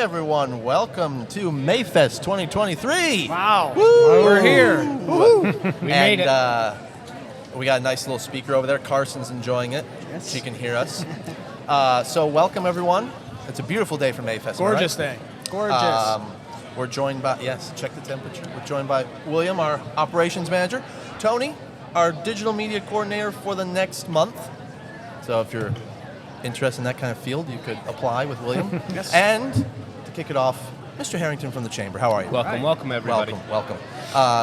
everyone, welcome to Mayfest 2023. Wow. Woo! We're here. Woo! We made it. We got a nice little speaker over there. Carson's enjoying it. Yes. She can hear us. So welcome everyone. It's a beautiful day for Mayfest. Gorgeous right? day. Gorgeous. We're joined by, yes, check the temperature. We're joined by William, our operations manager. Tony, our digital media coordinator for the next month. So if you're interested in that kind of field, you could apply with William. Yes. And to kick it off, Mr. Harrington from the Chamber. How are you? Welcome everybody. Welcome.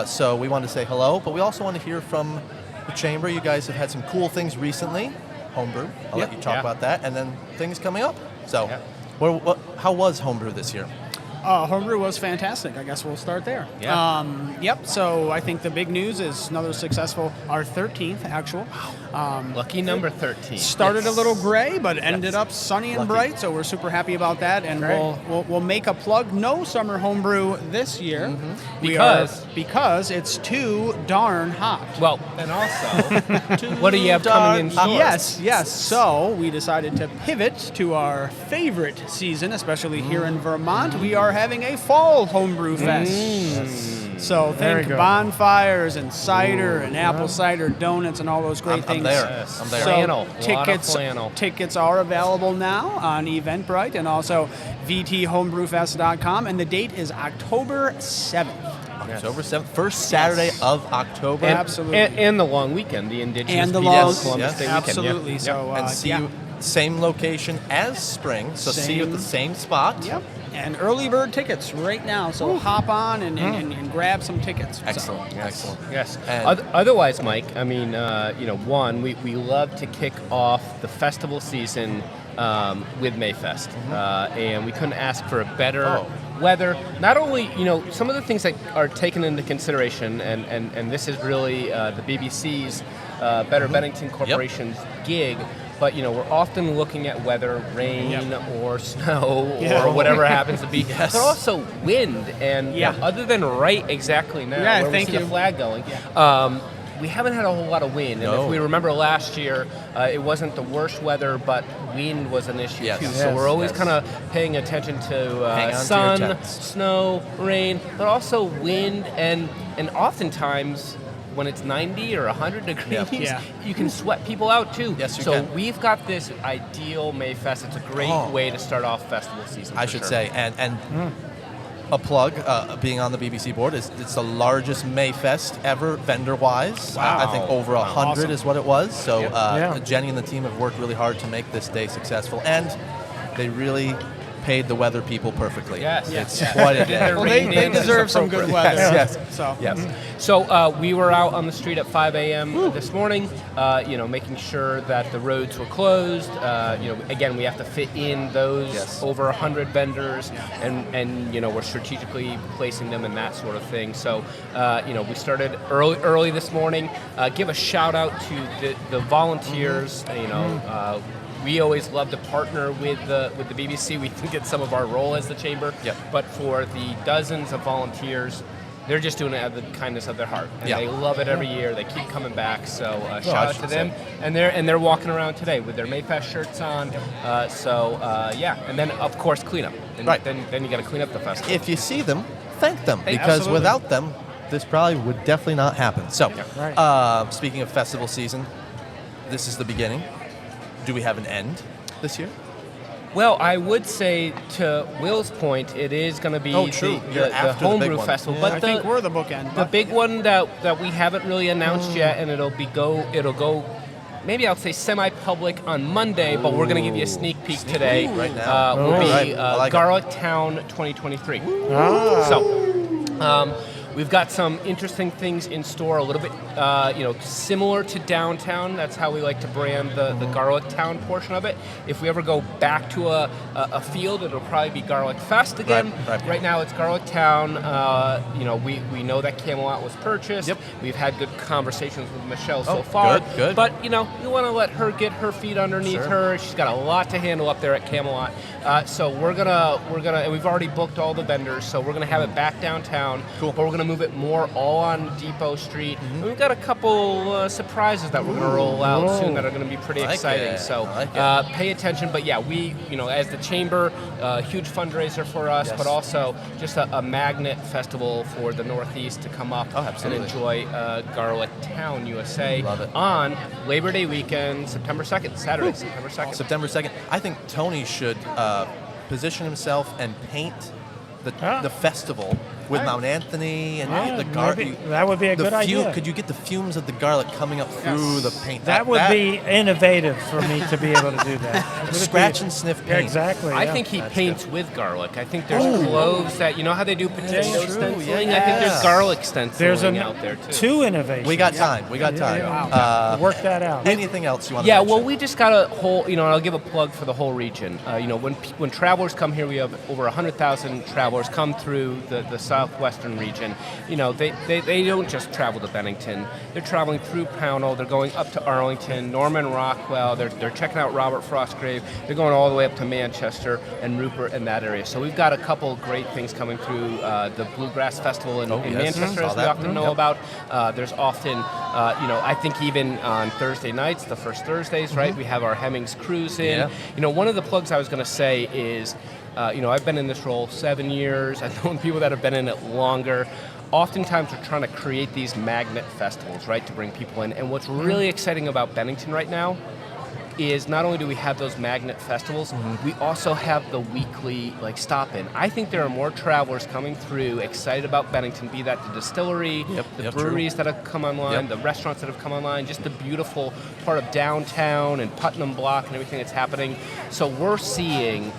So we wanted to say hello, but we also want to hear from the Chamber. You guys have had some cool things recently. Homebrew. I'll let you talk about that. And then things coming up. So how was Homebrew this year? Homebrew was fantastic. I guess we'll start there. Yeah. So I think the big news is another successful, our 13th actual. Lucky number 13. Started a little gray, but ended up sunny and Lucky. bright, so we're super happy about that. And we'll make a plug. No summer homebrew this year. Because it's too darn hot. Well, and also, what do you have coming in store? Yes. So we decided to pivot to our favorite season, especially here in Vermont. We are having a fall homebrew fest. So think bonfires and cider and apple cider donuts and all those great things. I'm there. I'm there. So tickets are available now on Eventbrite and also vthombrewfest.com, and the date is October 7th. October 7th, first Saturday of October. Absolutely. And the long weekend, the Indigenous And the Peoples long- Columbus Day Absolutely. weekend. So, And see you, same location as spring, so see you at the same spot. Yep. And early bird tickets right now, so hop on and grab some tickets. Excellent. So, Excellent. Yes. And Otherwise, Mike, I mean, one, we love to kick off the festival season with Mayfest, and we couldn't ask for a better weather. Not only, some of the things that are taken into consideration, and this is really the BBC's Better Bennington Corporation's gig. But we're often looking at weather, rain or snow or whatever happens to be. But also wind, and other than right exactly now, where we see the flag going, we haven't had a whole lot of wind. And if we remember last year, it wasn't the worst weather, but wind was an issue too. So we're always kind of paying attention to sun, snow, rain, but also wind, and oftentimes, when it's 90 or 100 degrees, you can sweat people out too. Yes, you can. So we've got this ideal Mayfest. It's a great way to start off festival season. I should say, and a plug, being on the BBC board, it's the largest Mayfest ever vendor-wise. Wow. I think over 100 Awesome. is what it was. So Jenny and the team have worked really hard to make this day successful, and they really paid the weather people perfectly. Yes. It's quite a day. Well, they deserve some good weather. Yes. So we were out on the street at 5 a.m. this morning, making sure that the roads were closed. Again, we have to fit in those over 100 vendors, and we're strategically placing them and that sort of thing. So, we started early this morning. Give a shout out to the volunteers. We always love to partner with the BBC. We think it's some of our role as the Chamber. But for the dozens of volunteers, they're just doing it out of the kindness of their heart, and they love it every year. They keep coming back. So shout out to them. And they're walking around today with their Mayfest shirts on. And then of course cleanup. And then you got to clean up the festival. If you see them, thank them, because without them, this probably would definitely not happen. So, speaking of festival season, this is the beginning. Do we have an end this year? Well, I would say, to Will's point, it is going to be the Homebrew Festival. But I think we're the bookend. The big one that we haven't really announced yet, and it'll go. Maybe I'll say semi-public on Monday, but we're going to give you a sneak peek today. Right now, will be Garlic Town 2023. So. We've got some interesting things in store, a little bit, similar to downtown. That's how we like to brand the Garlic Town portion of it. If we ever go back to a field, it'll probably be Garlic Fest again. Right now, it's Garlic Town. We know that Camelot was purchased. We've had good conversations with Michelle so far. Good. But we want to let her get her feet underneath her. She's got a lot to handle up there at Camelot. So we're gonna, and we've already booked all the vendors. So we're gonna have it back downtown. But we're gonna move it more all on Depot Street. And we've got a couple surprises that we're going to roll out soon that are going to be pretty exciting. So pay attention. But yeah, we, as the chamber, huge fundraiser for us, but also just a magnet festival for the Northeast to come up and enjoy Garlic Town, USA on Labor Day weekend, September 2nd, Saturday, September 2nd. September 2nd. I think Tony should position himself and paint the festival with Mount Anthony and the garlic. That would be a good idea. Could you get the fumes of the garlic coming up through the paint? That would be innovative for me to be able to do that. Scratch and sniff paint. Exactly. I think he paints with garlic. I think there's cloves that, how they do potato stenciling? I think there's garlic stenciling out there too. Two innovations. We got time. We got time. Work that out. Anything else you want to mention? mention? Well, we just got a whole, and I'll give a plug for the whole region. When travelers come here, we have over 100,000 travelers come through the southwestern region. They don't just travel to Bennington. They're traveling through Pownell. They're going up to Arlington, Norman Rockwell. They're checking out Robert Frostgrave. They're going all the way up to Manchester and Rupert and that area. So we've got a couple great things coming through the Bluegrass Festival in Manchester, as we often know about. There's often, I think even on Thursday nights, the first Thursdays, right, we have our Hemmings Cruise in. One of the plugs I was going to say is, I've been in this role 7 years. I've known people that have been in it longer. Oftentimes we're trying to create these magnet festivals, right, to bring people in. And what's really exciting about Bennington right now is not only do we have those magnet festivals, we also have the weekly stop-in. I think there are more travelers coming through excited about Bennington, be that the distillery, the breweries that have come online, the restaurants that have come online, just the beautiful part of downtown and Putnam Block and everything that's happening. So we're seeing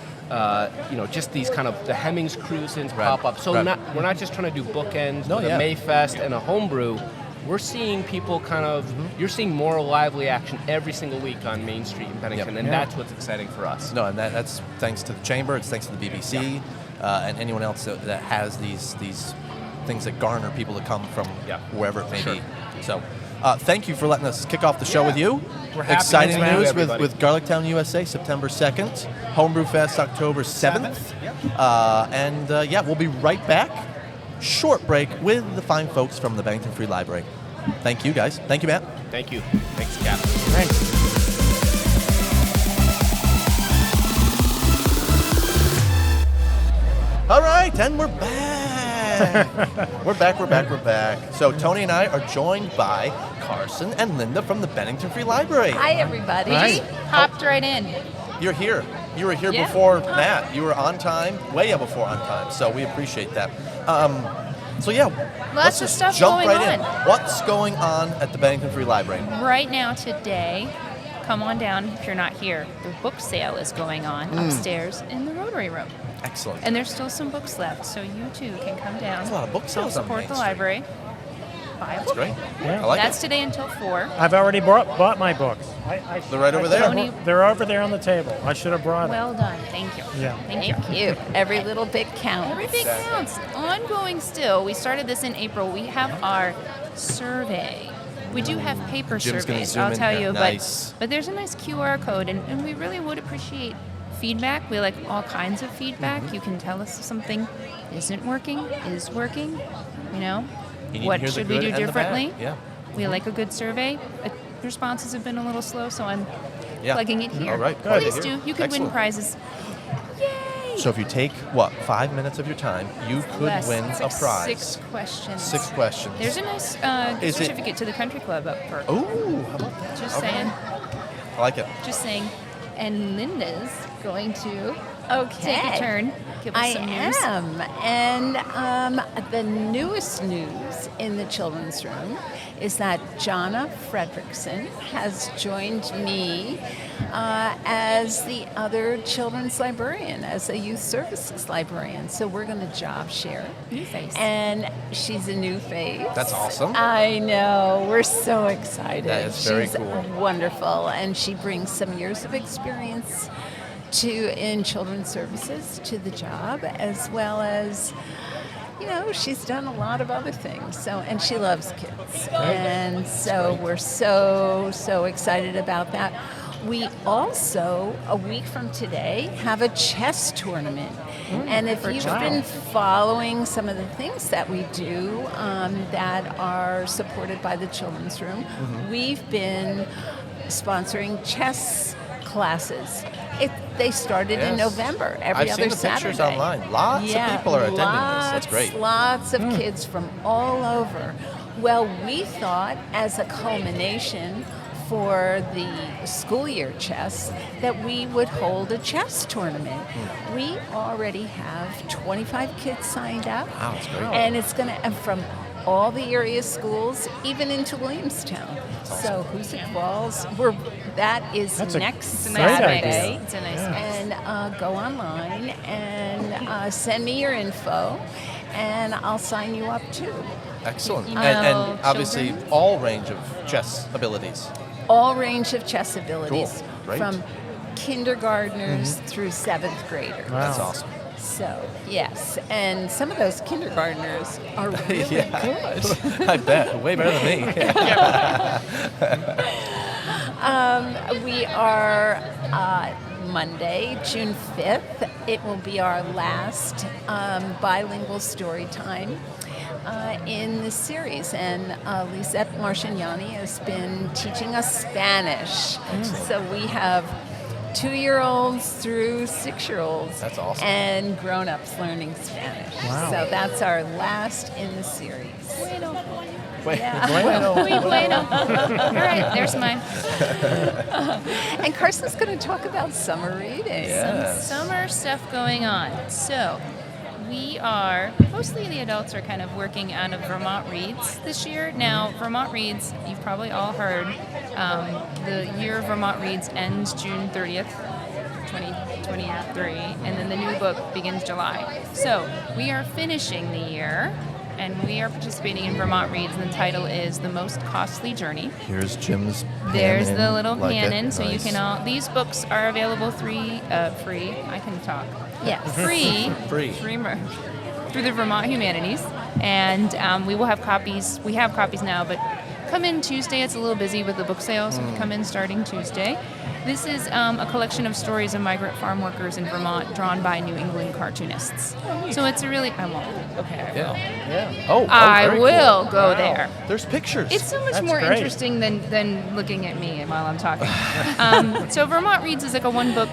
just these kind of the Hemmings cruise-ins pop up. So we're not just trying to do bookends with a Mayfest and a homebrew. We're seeing people kind of, you're seeing more lively action every single week on Main Street in Bennington, and that's what's exciting for us. No, and that's thanks to the Chamber, it's thanks to the BBC, and anyone else that has these things that garner people to come from wherever it may be. So thank you for letting us kick off the show with you. We're happy. Exciting news with Garlic Town, USA, September 2nd. Homebrew Fest, October 7th. We'll be right back. Short break with the fine folks from the Bennington Free Library. Thank you, guys. Thank you, Matt. Thank you. Thanks, Cap. Thanks. All right, and we're back. We're back. So Tony and I are joined by Carson and Linda from the Bennington Free Library. Hi, everybody. Hi. Hopped right in. You're here. You were here before Matt. You were on time, way before on time. So we appreciate that. Lots of just stuff jump going right on. in. What's going on at the Bennington Free Library? Right now, today, come on down if you're not here. The book sale is going on upstairs in the Rotary Room. Excellent. And there's still some books left, so you too can come down. There's a lot of book sales on support Main the Street. library. Buy a That's book. great. Yeah. I like That's it. today until 4. I've already bought my books. They're right over there. Tony- They're over there on the table. I should have brought Well done. Thank you. Yeah. Thank you. Every little bit counts. Everything counts. Ongoing still. We started this in April. We have our survey. We do have paper Jim's gonna surveys, zoom I'll in tell here. you. Nice. But there's a nice QR code, and we really would appreciate feedback. We like all kinds of feedback. You can tell us if something isn't working, is working, You need to what hear the should we good do and the bad. differently? Yeah. We like a good survey. Responses have been a little slow, so I'm plugging it here. All right. Please Good. do. You can win Excellent. prizes. Yay! So if you take, 5 minutes of your time, you could Less. win It's a like prize. 6 questions. 6 questions. There's a nice Is it- certificate to the country club up for. Ooh, how about that? Just Okay. saying. I like it. Just saying. And Linda's going to Okay. take a turn. Give us I some news. am. And the newest news in the children's room is that Jonna Fredrickson has joined me as the other children's librarian, as a youth services librarian. So we're going to job share. New face. And she's a new face. That's awesome. I know. We're so excited. That is very She's cool. wonderful, and she brings some years of experience in children's services to the job, as well as, she's done a lot of other things. So, and she loves kids, and so we're so excited about that. We also, a week from today, have a chess tournament. And if you've been following some of the things that we do that are supported by the Children's Room, we've been sponsoring chess classes. They started in November, every I've other seen the Saturday. pictures online. Lots of people are attending this. That's great. Lots of kids from all over. Well, we thought as a culmination for the school year chess that we would hold a chess tournament. We already have 25 kids signed up. Wow, that's great. And it's going to, from all the area schools, even into Williamstown. So Hoosick Falls, that is next Saturday. It's a nice And go online and send me your info, and I'll sign you up too. Excellent. Email And obviously children? all range of chess abilities. All range of chess abilities, Cool. Great. from kindergartners through 7th graders. That's awesome. So, yes, and some of those kindergartners are really good. I bet. Way better than me. We are Monday, June 5th. It will be our last bilingual story time in this series. And Lisette Marchignani has been teaching us Spanish. So we have 2-year-olds through 6-year-olds. That's awesome. And grown-ups learning Spanish. Wow. So that's our last in the series. Muy bueno. All right, there's mine. And Carson's going to talk about summer reading. Yes. Summer stuff going on. So we are, mostly the adults are kind of working out of Vermont Reads this year. Now, Vermont Reads, you've probably all heard, the year of Vermont Reads ends June 30th, 2023, and then the new book begins July. So we are finishing the year, and we are participating in Vermont Reads, and the title is The Most Costly Journey. Here's Jim's There's pen the in, little like pen in, it. so you Nice. can all, these books are available free, I can talk. Yes. Free through the Vermont Humanities, and we will have copies. We have copies now, but come in Tuesday. It's a little busy with the book sale, so come in starting Tuesday. This is a collection of stories of migrant farm workers in Vermont, drawn by New England cartoonists. So it's a really, I won't. Okay, I will. Yeah. Oh, I very will cool. go Wow. there. There's pictures. It's so much That's more great. interesting than looking at me while I'm talking. So Vermont Reads is like a one book,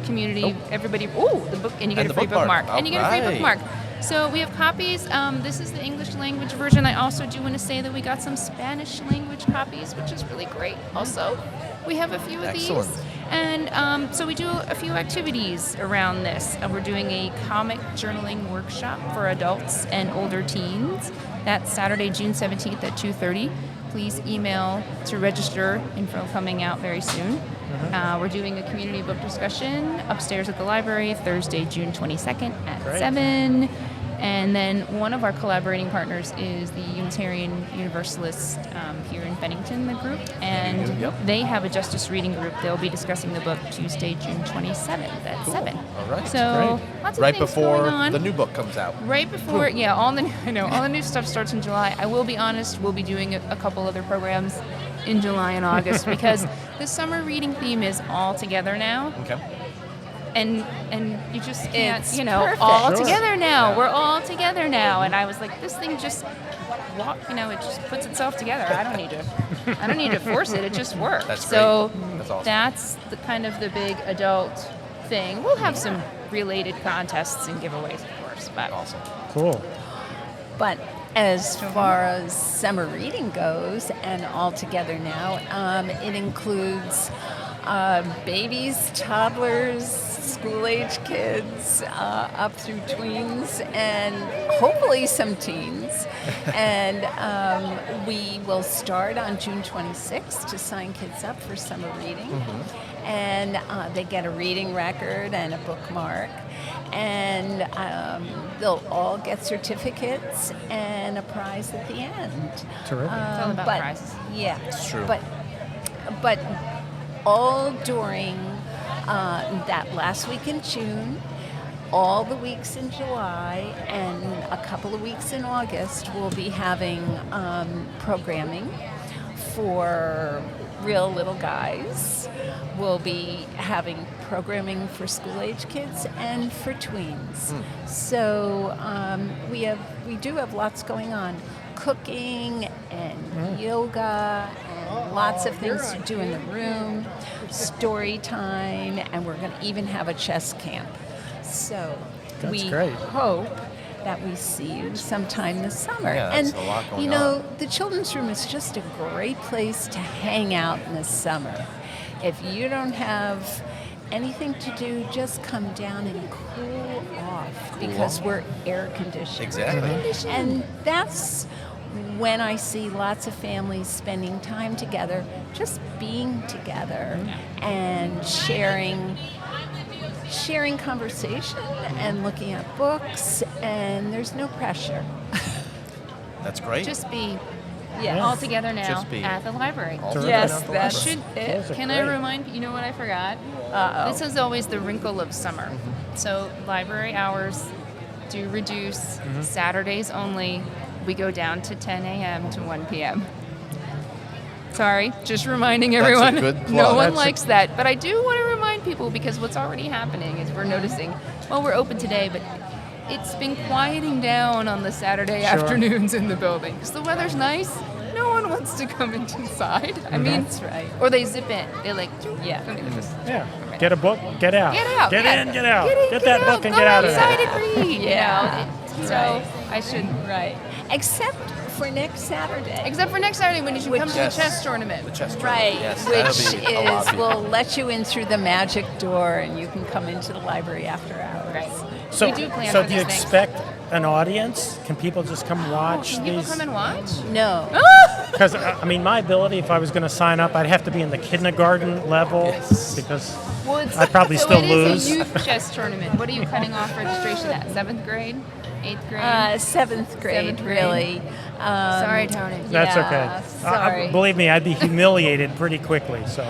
community. Everybody, the book, and you get And a the free bookmark. bookmark, and you get a free Alright. bookmark. So we have copies. This is the English language version. I also do want to say that we got some Spanish language copies, which is really great. Also, we have a few of Excellent. these. And so we do a few activities around this. We're doing a comic journaling workshop for adults and older teens. That's Saturday, June 17th at 2:30. Please email to register. Info coming out very soon. We're doing a community book discussion upstairs at the library Thursday, June 22nd at 7. And then one of our collaborating partners is the Unitarian Universalists here in Bennington, the group. And they have a justice reading group. They'll be discussing the book Tuesday, June 27th at 7. All right. So lots of Right things before going on. the new book comes out. Right before, all the new stuff starts in July. I will be honest, we'll be doing a couple other programs in July and August because the summer reading theme is all together now. Okay. And you just can't, It's all perfect. together now. We're all together now. And I was like, this thing just it just puts itself together. I don't need to force it. It just works. That's so great. That's awesome. that's the kind of the big adult thing. We'll have some related contests and giveaways, of course. But Awesome. Cool. But as far as summer reading goes, and all together now, it includes babies, toddlers, school-age kids, up through tweens, and hopefully some teens. And we will start on June 26th to sign kids up for summer reading. And they get a reading record and a bookmark. And they'll all get certificates and a prize at the end. Terrific. it's all about but- prizes. Yeah. It's true. But all during that last week in June, all the weeks in July, and a couple of weeks in August, we'll be having programming for real little guys. We'll be having programming for school-age kids and for tweens. So we do have lots going on. Cooking and yoga and lots of things to do in the room, story time, and we're going to even have a chess camp. So we great. hope that we see you sometime this summer. Yeah, and that's a lot going you know, on. the children's room is just a great place to hang out in the summer. If you don't have anything to do, just come down and cool off because we're air conditioned. Exactly. And that's when I see lots of families spending time together, just being together and sharing conversation and looking at books, and there's no pressure. That's great. Just be Yes. all together now Just be. at the library. All together Yes, at the that's library. it. Those are Can I great. remind you know what I forgot? Uh-oh. This is always the wrinkle of summer. So library hours do reduce. Saturdays only. We go down to 10 a.m. to 1 p.m. Sorry, just reminding That's a everyone. good plug. No one That's a- likes that, but I do want to remind people because what's already happening is we're noticing. Well, we're open today, but it's been quieting down on the Saturday afternoons in the building because the weather's nice. No one wants to come inside. I mean, That's right. or they zip in. They like, Yeah. come in. Yeah. Get a book, get out. Get out. Get yeah. in, get out. Get that book and Go get out of outside there. and read. Yeah. So Right. I should. Right. Except for next Saturday. Except for next Saturday when you should come to Yes. the chess tournament. The chess Right, tournament. Yes, which that'll be a lot of is people. we'll let you in through the magic door, and you can come into the library after hours. Right. So, We do plan so for do you these things. expect an audience? Can people just come watch Can people these? come and watch? No. Because I mean, my ability, if I was going to sign up, I'd have to be in the kindergarten level Yes. because Well, it's, I'd probably so still it lose. is a youth chess tournament. What are you cutting off registration at? 7th grade? 8th grade? Seventh grade, Seventh grade. really. Sorry, Tony. that's Yeah, okay. sorry. Believe me, I'd be humiliated pretty quickly. So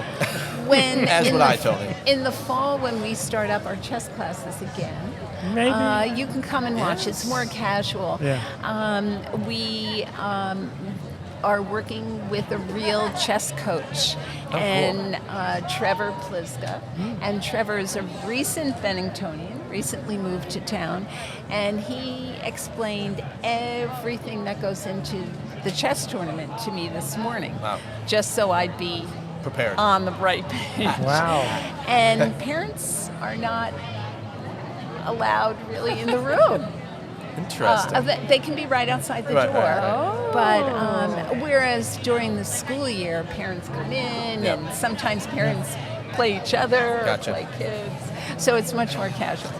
When As in would the, I, Tony. In the fall, when we start up our chess classes again, maybe. you can come and watch. It's more casual. Yeah. We are working with a real chess coach, cool. and Trevor Pliska. And Trevor is a recent Benningtonian, recently moved to town, and he explained everything that goes into the chess tournament to me this morning, Wow. just so I'd be Prepared. on the right page. Wow. And parents are not allowed really in the room. Interesting. They can be right outside the Right, door. right, right. But whereas during the school year, parents come in, Yep. and sometimes parents play each other, Gotcha. or play kids. So it's much more casual.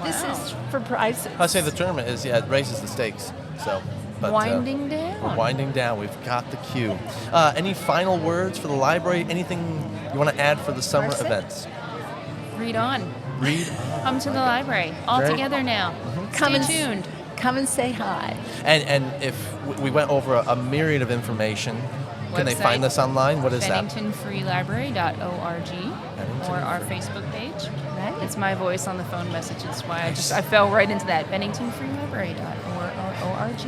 This is for prizes. I say the tournament is, it raises the stakes. So, but, Winding We're down. winding down. We've got the cue. Any final words for the library? Anything you want to add for the summer Marcy? events? Read on. Read. Come to the library. All Great. together now. Come Stay and tuned. Come and say hi. And if we went over a myriad of information, can they Website, find us online? What is that? BenningtonFreeLibrary.org or our Facebook page. Right. It's my voice on the phone message. That's why I fell right into that. BenningtonFreeLibrary.org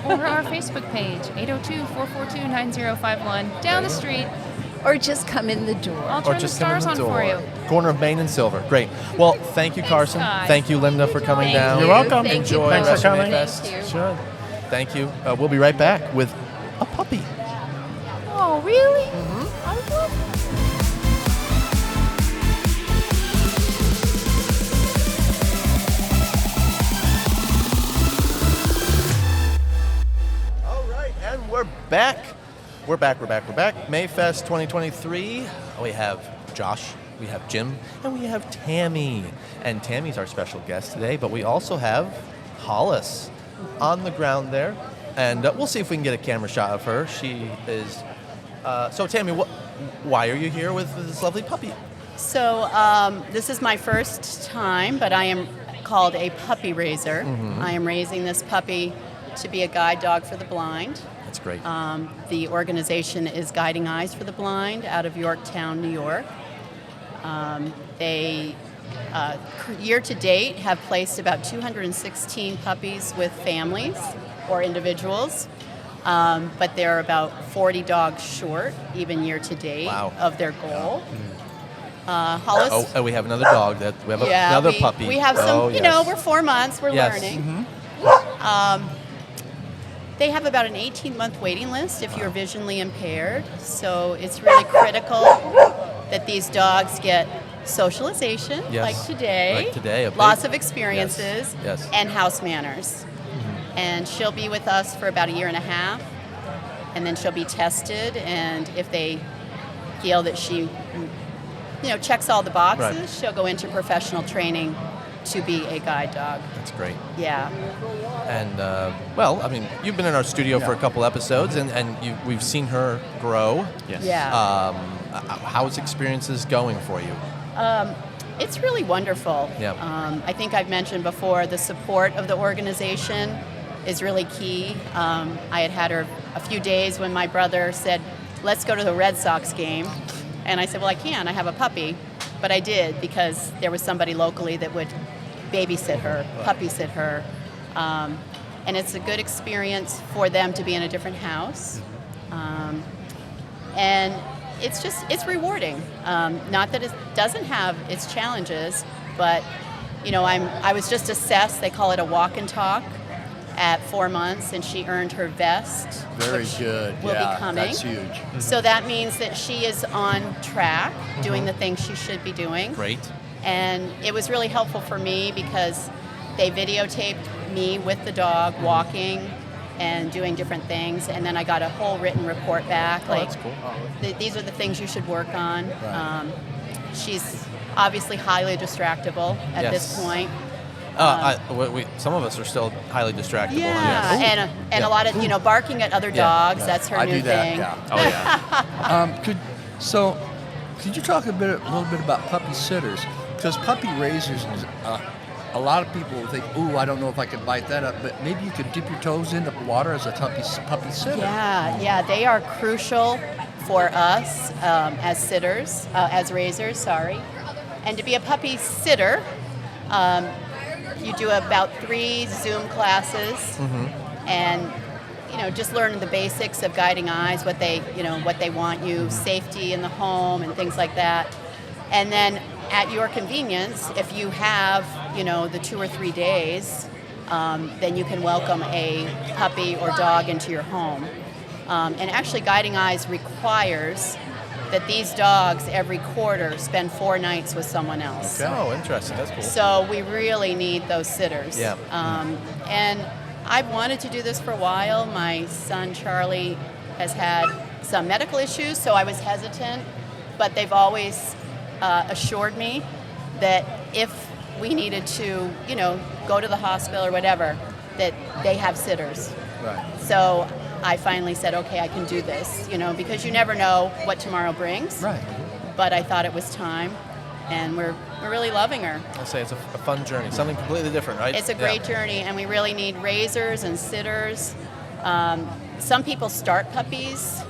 or our Facebook page, 802-442-9051. Down the street. Or just come in the door. I'll Or turn the just come in stars the on door. for you. Corner of Main and Silver. Great. Well, thank you, Thanks, Carson. guys. Thank you, Linda, for coming Thank down. you. You're welcome. Thank Enjoy you, the Thanks rest for of coming. Mayfest. Thank you. Sure. Thank you. We'll be right back with a puppy. Oh, really? Mm-hmm. I love All right, and we're back. We're back. Mayfest 2023. We have Josh, we have Jim, and we have Tammy. And Tammy's our special guest today, but we also have Hollis on the ground there. And we'll see if we can get a camera shot of her. She is... so, Tammy, why are you here with this lovely puppy? So this is my first time, but I am called a puppy raiser. I am raising this puppy to be a guide dog for the blind. That's great. The organization is Guiding Eyes for the Blind out of Yorktown, New York. They, year to date, have placed about 216 puppies with families or individuals, but they're about 40 dogs short, even year to date, Wow. of their goal. Hollis. Oh, we have another dog. We have another puppy. We have some, Oh, yes. we're 4 months, we're Yes. learning. They have about an 18-month waiting list if you're visually impaired. So it's really critical that these dogs get socialization, Yes. like today. Like today, a big- lots of experiences, Yes. and house manners. And she'll be with us for about a year and a half, and then she'll be tested. And if they feel that she, checks all the boxes, Right. she'll go into professional training to be a guide dog. That's great. Yeah. And you've been in our studio for a couple episodes, and we've seen her grow. Yes. Yeah. How's experiences going for you? It's really wonderful. Yeah. I think I've mentioned before the support of the organization is really key. I had her a few days when my brother said, let's go to the Red Sox game. And I said, well, I can't. I have a puppy. But I did because there was somebody locally that would babysit her, puppy sit her. And it's a good experience for them to be in a different house. And it's rewarding. Not that it doesn't have its challenges, but I was just assessed, they call it a walk and talk, at 4 months, and she earned her vest. Very which good. Will Yeah, be coming. that's huge. So that means that she is on track, doing the things she should be doing. Great. And it was really helpful for me because they videotaped me with the dog walking and doing different things, and then I got a whole written report back. That's cool. These are the things you should work on. She's obviously highly distractible at this point. Some of us are still highly distractible. Yeah, Yes. and a lot of barking at other dogs. That's her I new do that, thing. yeah. Oh yeah. Could you talk a little bit about puppy sitters? Because puppy raisers, a lot of people will think, "Ooh, I don't know if I can bite that up," but maybe you could dip your toes in the water as a puppy sitter. Yeah, they are crucial for us as sitters, as raisers. Sorry, and to be a puppy sitter, you do about 3 Zoom classes, and just learning the basics of guiding eyes, what they want you, safety in the home, and things like that. And then at your convenience, if you have the 2 or 3 days, then you can welcome a puppy or dog into your home. And actually, Guiding Eyes requires that these dogs every quarter spend 4 nights with someone else. Okay. Oh, interesting. That's cool. So we really need those sitters. Yeah. And I've wanted to do this for a while. My son Charlie has had some medical issues, so I was hesitant, but they've always assured me that if we needed to, go to the hospital or whatever, that they have sitters. Right. So I finally said, okay, I can do this, because you never know what tomorrow brings. Right. But I thought it was time, and we're really loving her. I'll say it's a fun journey, something completely different, right? It's a great journey, and we really need raisers and sitters. Some people start puppies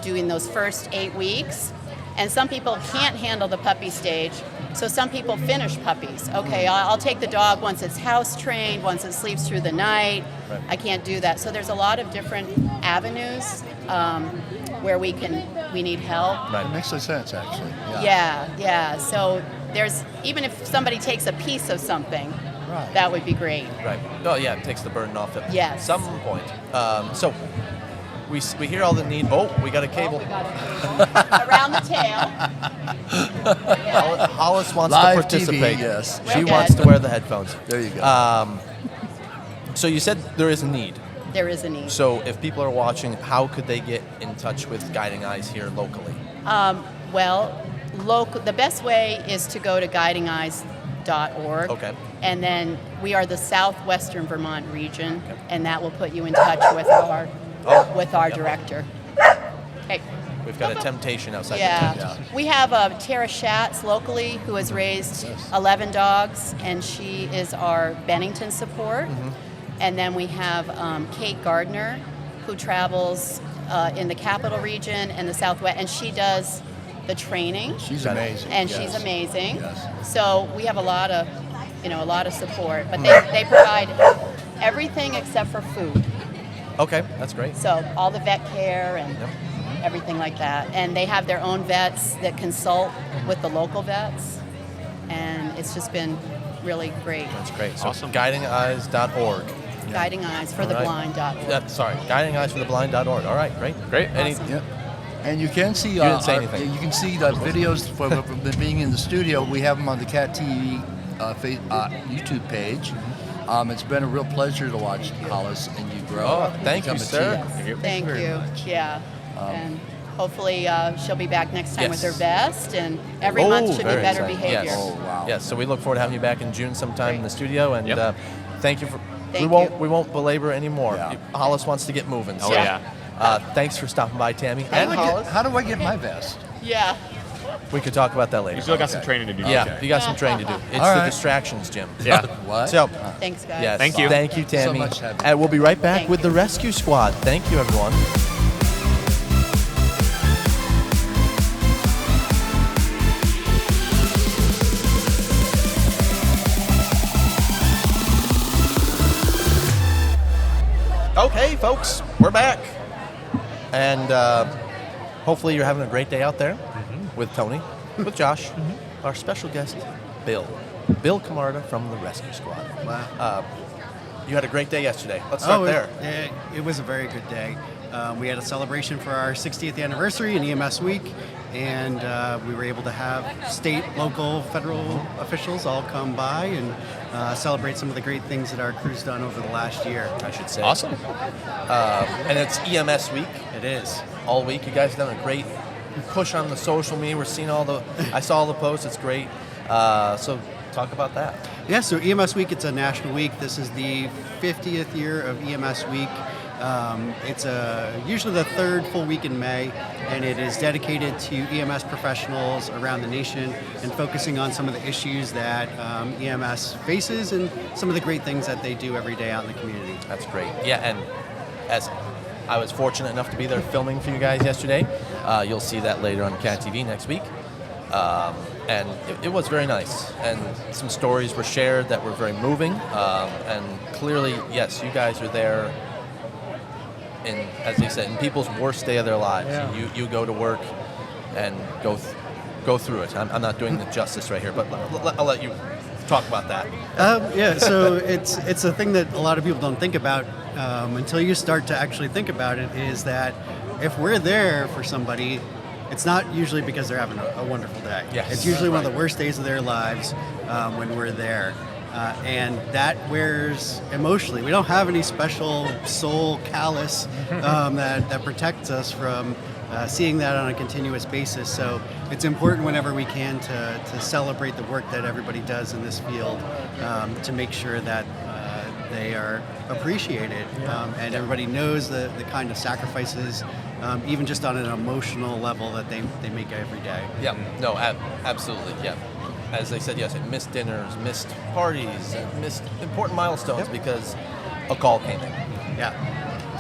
doing those first 8 weeks, and some people can't handle the puppy stage, so some people finish puppies. Okay, I'll take the dog once it's house trained, once it sleeps through the night. Right. I can't do that. So there's a lot of different avenues where we need help. It makes sense, actually. Yeah. So even if somebody takes a piece of something, Right. that would be great. Right. Oh, yeah, it takes the burden off at Yes. some point. So we hear all the need. Oh, we got a cable. We got it. Around the tail. Hollis wants Live to participate. TV, yes. She We're wants good. to wear the headphones. There you go. So you said there is a need. There is a need. So if people are watching, how could they get in touch with Guiding Eyes here locally? The best way is to go to guidingeyes.org. Okay. And then we are the southwestern Vermont region, and that will put you in touch with our director. Okay. We've got a temptation outside the Yeah. tent. We have Tara Schatz locally who has raised 11 dogs, and she is our Bennington support. And then we have Kate Gardner, who travels in the capital region and the southwest, and she does the training. She's amazing. And yes. she's amazing. Yes. So we have a lot of support, but they provide everything except for food. Okay, that's great. So all the vet care and everything like that. And they have their own vets that consult with the local vets, and it's just been really great. That's great. So Awesome. guidingeyes.org. Guiding Eyes for the Blind.org. Sorry, guidingeyesfortheblind.org. All right, great. Great. Awesome. Yep. And you can see didn't say anything. you can see the videos from being in the studio. We have them on the Cat TV YouTube page. It's been a real pleasure to watch Hollis and you grow. Oh, thank you, Become a sir. team. Thank very you. much. Yeah. And hopefully she'll be back next time with her Yes. vest, and every month should be very better exciting. behavior. Yes. Oh, wow. Yes, so we look forward to having you back in June sometime in the studio, and Yep. thank you for. Thank we you. won't belabor anymore. Yeah. Hollis wants to get moving. Oh, so, yeah. Thanks for stopping by, Tammy. And Hollis. How do I get my vest? Yeah. We could talk about that later. You still got some training to do. Yeah, Okay. you got some training to do. It's All the right. distractions, Jim. Yeah. What? So, Thanks, guys. yes. Thank you. Thank you, Tammy. much, Heather. And we'll be right back Thank with the rescue squad. Thank you, everyone. Okay, folks, we're back. And hopefully you're having a great day out there with Tony, with Josh, our special guest, Bill. Bill Camarda from the Rescue Squad. Wow. You had a great day yesterday. Let's start there. It was a very good day. We had a celebration for our 60th anniversary in EMS Week, and we were able to have state, local, federal officials all come by and celebrate some of the great things that our crew's done over the last year. I should say. Awesome. And it's EMS week It is. all week. You guys have done a great push on the social media. We're seeing I saw all the posts. It's great. So talk about that. Yeah, so EMS Week, it's a national week. This is the 50th year of EMS Week. It's usually the third full week in May, and it is dedicated to EMS professionals around the nation and focusing on some of the issues that EMS faces and some of the great things that they do every day out in the community. That's great. Yeah, and as I was fortunate enough to be there filming for you guys yesterday, you'll see that later on Cat TV next week. And it was very nice, and some stories were shared that were very moving. And clearly, yes, you guys are there in, as they said, in people's worst day of their lives. Yeah. You go to work and go through it. I'm not doing the justice right here, but I'll let you talk about that. Yeah, so it's a thing that a lot of people don't think about until you start to actually think about it, is that if we're there for somebody, it's not usually because they're having a wonderful day. Yes. It's usually one of the worst days of their lives when we're there. And that wears emotionally. We don't have any special soul callus that protects us from seeing that on a continuous basis. So it's important whenever we can to celebrate the work that everybody does in this field to make sure that they are appreciated and everybody knows the kind of sacrifices, even just on an emotional level, that they make every day. Yeah, no, absolutely, yeah. As they said yesterday, missed dinners, missed parties, missed important milestones because a call came in. Yeah.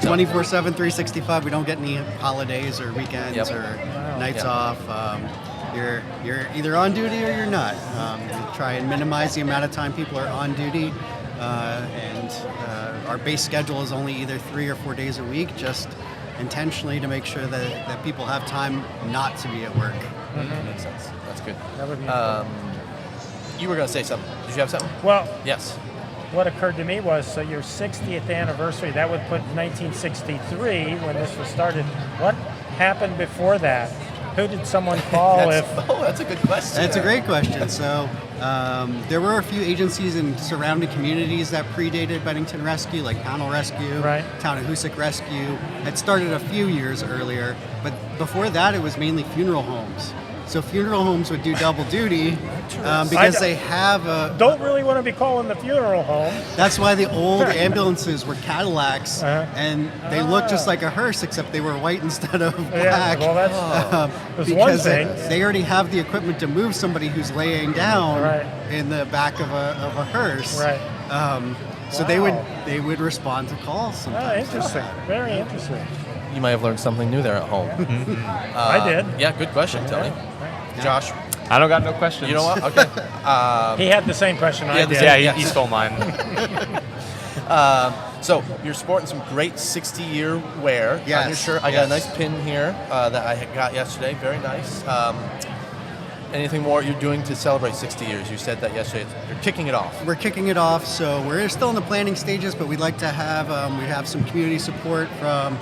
24/7, 365. We don't get any holidays or weekends Yep. or nights Yep. off. You're either on duty or you're not. We try and minimize the amount of time people are on duty, and our base schedule is only either 3 or 4 days a week, just intentionally to make sure that people have time not to be at work. That makes sense. That's good. That would be You were going to say something. Did you have something? well, Yes. what occurred to me was, so your 60th anniversary, that would put 1963 when this was started. What happened before that? Who did someone call That's a good question. That's a great question. So there were a few agencies in surrounding communities that predated Bennington Rescue, like Pownell Rescue, Right. Town of Hoosick Rescue. It started a few years earlier, but before that it was mainly funeral homes. So funeral homes would do double duty because they have a... Don't really want to be calling the funeral home. That's why the old ambulances were Cadillacs, and they looked just like a hearse, except they were white instead of black. Yeah, well, that's one because thing. they already have the equipment to move somebody who's laying down Right. in the back of a hearse. Right. So they would respond to calls Oh, sometimes. interesting. Very interesting. You might have learned something new there at home. I did. Yeah, good question, Tony. Josh, I don't got no questions. you know what? Okay. He had the same question I had the did. same- Yeah, Yes. he stole mine. So you're sporting some great 60-year wear on your Yes, shirt. I got a yes. nice pin here that I got yesterday. Very nice. Anything more you're doing to celebrate 60 years? You said that yesterday. You're kicking it off. We're kicking it off, so we're still in the planning stages, but we'd like to have we have some community support from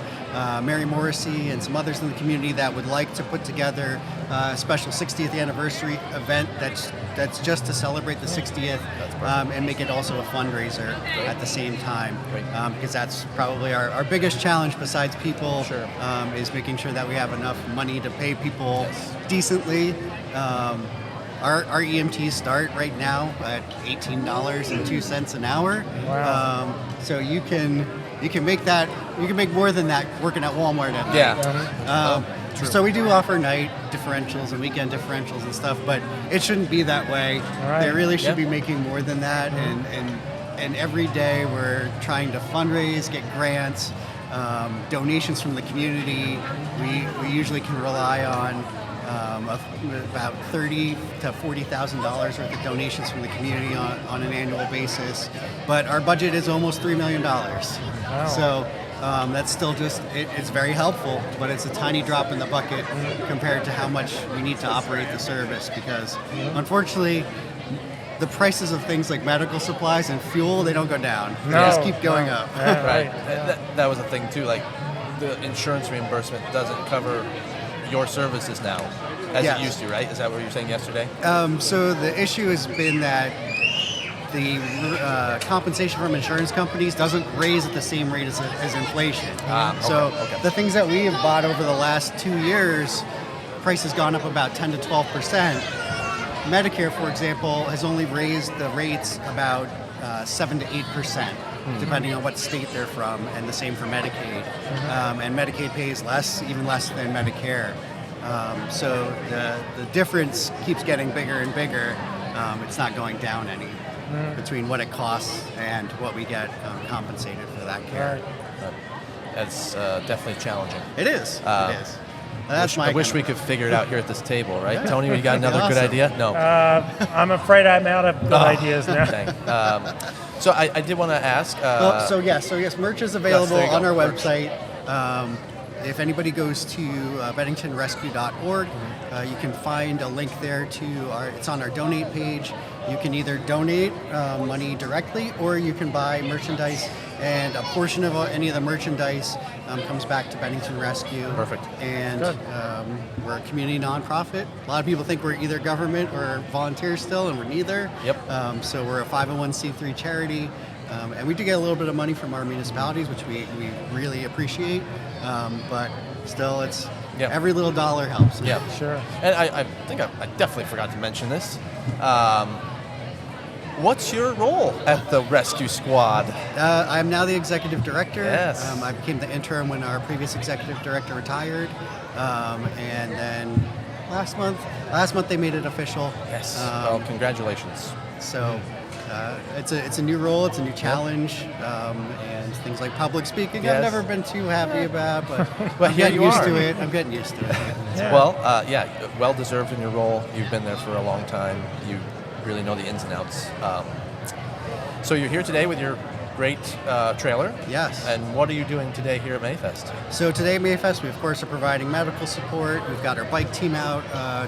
Mary Morrissey and some others in the community that would like to put together a special 60th anniversary event that's just to celebrate the 60th and make it also a fundraiser at the same time, because that's probably our biggest challenge besides people. Sure. Is making sure that we have enough money to pay people decently. Our EMTs start right now at $18.02 an hour. Wow. So you can make more than that working at Walmart at night. Yeah. So we do offer night differentials and weekend differentials and stuff, but it shouldn't be that way. Right. They really should Yeah. be making more than that, and every day we're trying to fundraise, get grants, donations from the community. We usually can rely on about $30,000 to $40,000 worth of donations from the community on an annual basis, but our budget is almost $3 million. So that's still it's very helpful, but it's a tiny drop in the bucket compared to how much we need to operate the service, because unfortunately the prices of things like medical supplies and fuel, they don't go down. They just keep going up. Yeah, Right. That was a thing too. Like the insurance reimbursement doesn't cover your services now as Yes. it used to, right? Is that what you were saying yesterday? So the issue has been that the compensation from insurance companies doesn't raise at the same rate as inflation. So the things that we have bought over the last 2 years, price has gone up about 10 to 12%. Medicare, for example, has only raised the rates about 7 to 8%, depending on what state they're from, and the same for Medicaid. And Medicaid pays less, even less than Medicare. So the difference keeps getting bigger and bigger. It's not going down any between what it costs and what we get compensated for that care. That's definitely challenging. It is. It is. That's I wish we could figure it out here at this table, right? Yeah. Tony, you got another good Awesome. idea? No. I'm afraid I'm out of good ideas now. Dang. So I did want to ask. So yes, merch is available there you on go, our merch. website. If anybody goes to BenningtonRescue.org, you can find a link there to it's on our donate page. You can either donate money directly, or you can buy merchandise, and a portion of any of the merchandise comes back to Bennington Rescue. Perfect. And we're a community nonprofit. A lot of people think we're either government or volunteer still, and we're neither. Yep. So we're a 501c3 charity. And we do get a little bit of money from our municipalities, which we really appreciate. But still, it's every little dollar helps. Yeah, Sure. And I think I definitely forgot to mention this. What's your role at the rescue squad? I'm now the executive director. Yes. I became the interim when our previous executive director retired. And then last month they made it official. Yes. Well, congratulations. So it's a new role, it's a new challenge, and things like public speaking Yes. I've never been too happy about, but Well, I'm here getting you used are. to it. I'm getting used to it. Yeah. Well, well deserved in your role. You've been there for a long time. You really know the ins and outs. So you're here today with your great trailer. Yes. And what are you doing today here at Mayfest? So today at Mayfest, we of course are providing medical support. We've got our bike team out.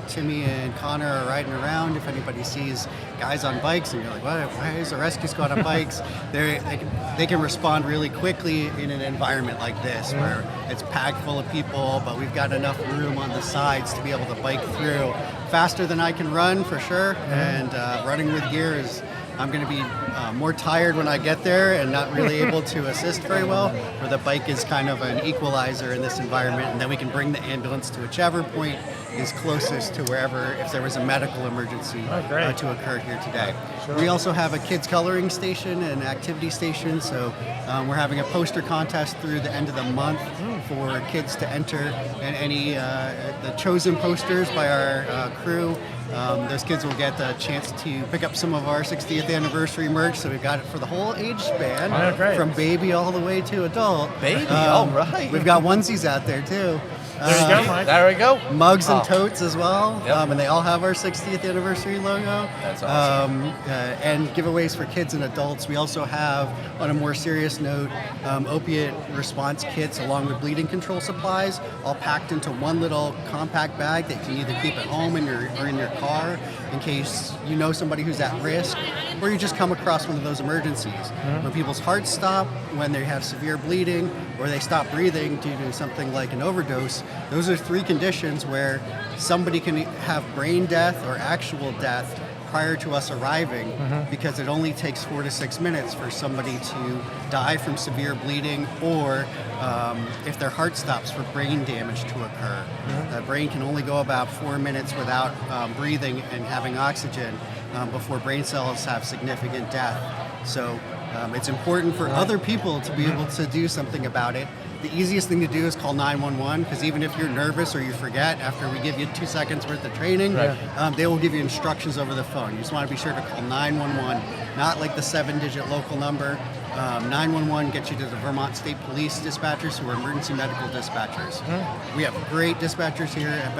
Timmy and Connor are riding around. If anybody sees guys on bikes and you're like, why is the rescue squad on bikes? They can respond really quickly in an environment like this where it's packed full of people, but we've got enough room on the sides to be able to bike through faster than I can run for sure. And running with gear is, I'm going to be more tired when I get there and not really able to assist very well, where the bike is kind of an equalizer in this environment, and then we can bring the ambulance to whichever point is closest to wherever, if there was a medical emergency to occur here today. We also have a kids coloring station and activity station, so we're having a poster contest through the end of the month for kids to enter, and any the chosen posters by our crew. Those kids will get the chance to pick up some of our 60th anniversary merch, so we've got it for the whole age span, Oh, great. from baby all the way to adult. Baby, all right. We've got onesies out there too. There you go, Mike. There we go. Mugs and Oh. totes as well, Yep. and they all have our 60th anniversary logo. That's awesome. And giveaways for kids and adults. We also have, on a more serious note, opiate response kits along with bleeding control supplies, all packed into one little compact bag that you can either keep at home or in your car in case you know somebody who's at risk, or you just come across one of those emergencies. When people's hearts stop, when they have severe bleeding, or they stop breathing due to something like an overdose, those are 3 conditions where somebody can have brain death or actual death prior to us arriving, because it only takes 4 to 6 minutes for somebody to die from severe bleeding, or if their heart stops, for brain damage to occur. The brain can only go about 4 minutes without breathing and having oxygen before brain cells have significant death. So it's important for other people to be able to do something about it. The easiest thing to do is call 911, because even if you're nervous or you forget, after we give you 2 seconds worth of training, they will give you instructions over the phone. You just want to be sure to call 911, not like the 7-digit local number. 911 gets you to the Vermont State Police dispatchers, who are emergency medical dispatchers. We have great dispatchers here at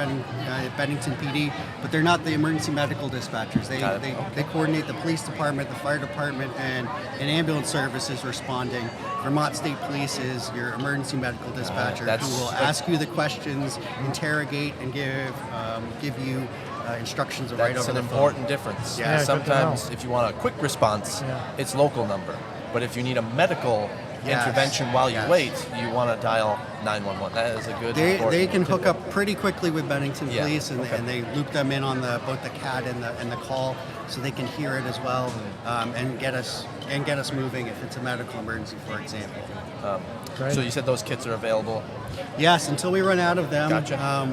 Bennington PD, but they're not the emergency medical dispatchers. They coordinate the police department, the fire department, and ambulance services responding. Vermont State Police is your emergency medical dispatcher, who will ask you the questions, interrogate, and give you instructions right over the phone. That's an important difference. Yeah, Sometimes if you want a quick response, it's local number. But if you need a medical intervention while you wait, you want to dial 911. That is a good. They can hook up pretty quickly with Bennington Yeah, Police, and, okay. and they loop them in on both the CAD and the call, so they can hear it as well, and get us moving if it's a medical emergency, for example. So you said those kits are available. Yes, until we run out of them. Gotcha.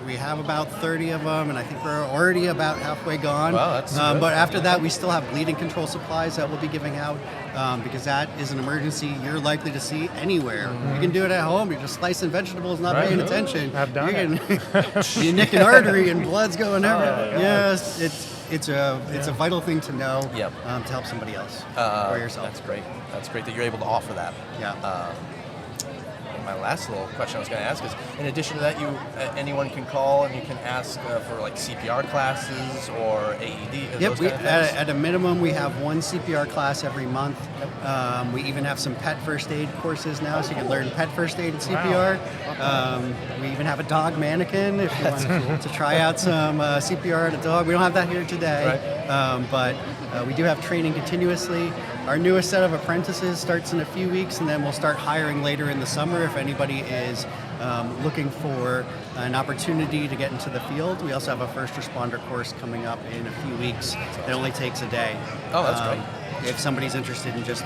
We have about 30 of them, and I think we're already about halfway gone. Wow, that's good. But after that, we still have bleeding control supplies that we'll be giving out, because that is an emergency you're likely to see anywhere. You can do it at home. You're just slicing vegetables, not paying attention. I've done You nick an artery and blood's going everywhere. Yes, it's a vital thing to know to help somebody else or yourself. That's great. That's great that you're able to offer that. Yeah. My last little question I was going to ask is, in addition to that, anyone can call and you can ask for like CPR classes or AED. Yep, those kind of things? at a minimum, we have one CPR class every month. We even have some pet first aid courses now, so you can learn pet first aid and CPR. We even have a dog mannequin if you want to try out some CPR on a dog. We don't have that here today, but we do have training continuously. Our newest set of apprentices starts in a few weeks, and then we'll start hiring later in the summer if anybody is looking for an opportunity to get into the field. We also have a first responder course coming up in a few weeks that only takes a day. Oh, that's great. If somebody's interested in just